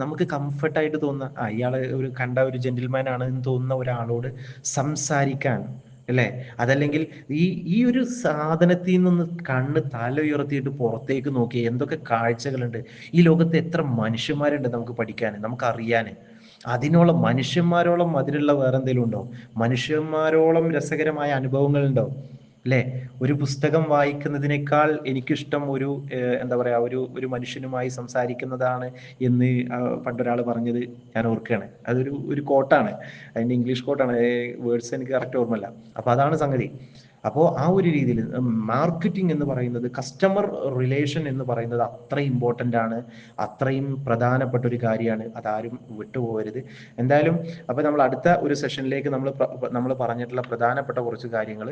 നമുക്ക് കംഫർട്ടായിട്ട് തോന്നുന്ന ഇയാള് കണ്ട ഒരു ജെന്റിൽമാൻ ആണ് എന്ന് തോന്നുന്ന ഒരാളോട് സംസാരിക്കാൻ, അല്ലേ? അതല്ലെങ്കിൽ ഈ ഈ ഒരു സാധനത്തിൽ നിന്ന് കണ്ണ് തല ഉയർത്തിയിട്ട് പുറത്തേക്ക് നോക്കി എന്തൊക്കെ കാഴ്ചകളുണ്ട്. ഈ ലോകത്ത് എത്ര മനുഷ്യന്മാരുണ്ട് നമുക്ക് പഠിക്കാൻ, നമുക്ക് അറിയാൻ. അതിനോളം മനുഷ്യന്മാരോളം അതിലുള്ള വേറെ എന്തെങ്കിലും ഉണ്ടോ? മനുഷ്യന്മാരോളം രസകരമായ അനുഭവങ്ങൾ ഉണ്ടോ? അല്ലെ? ഒരു പുസ്തകം വായിക്കുന്നതിനേക്കാൾ എനിക്കിഷ്ടം എന്താ പറയാ, ഒരു മനുഷ്യനുമായി സംസാരിക്കുന്നതാണ് എന്ന് പണ്ടൊരാൾ പറഞ്ഞത് ഞാൻ ഓർക്കുകയാണ്. ഒരു കോട്ടാണ്, അതിന്റെ ഇംഗ്ലീഷ് കോട്ടാണ്, വേർഡ്സ് എനിക്ക് കറക്റ്റ് ഓർമ്മല്ല. അപ്പൊ അതാണ് സംഗതി. അപ്പോൾ ആ ഒരു രീതിയിൽ മാർക്കറ്റിംഗ് എന്ന് പറയുന്നത്, കസ്റ്റമർ റിലേഷൻ എന്ന് പറയുന്നത് അത്ര ഇമ്പോർട്ടൻ്റ് ആണ്, അത്രയും പ്രധാനപ്പെട്ട ഒരു കാര്യമാണ്. അതാരും വിട്ടുപോകരുത്. എന്തായാലും അപ്പൊ നമ്മൾ അടുത്ത ഒരു സെഷനിലേക്ക് നമ്മൾ പറഞ്ഞിട്ടുള്ള പ്രധാനപ്പെട്ട കുറച്ച് കാര്യങ്ങൾ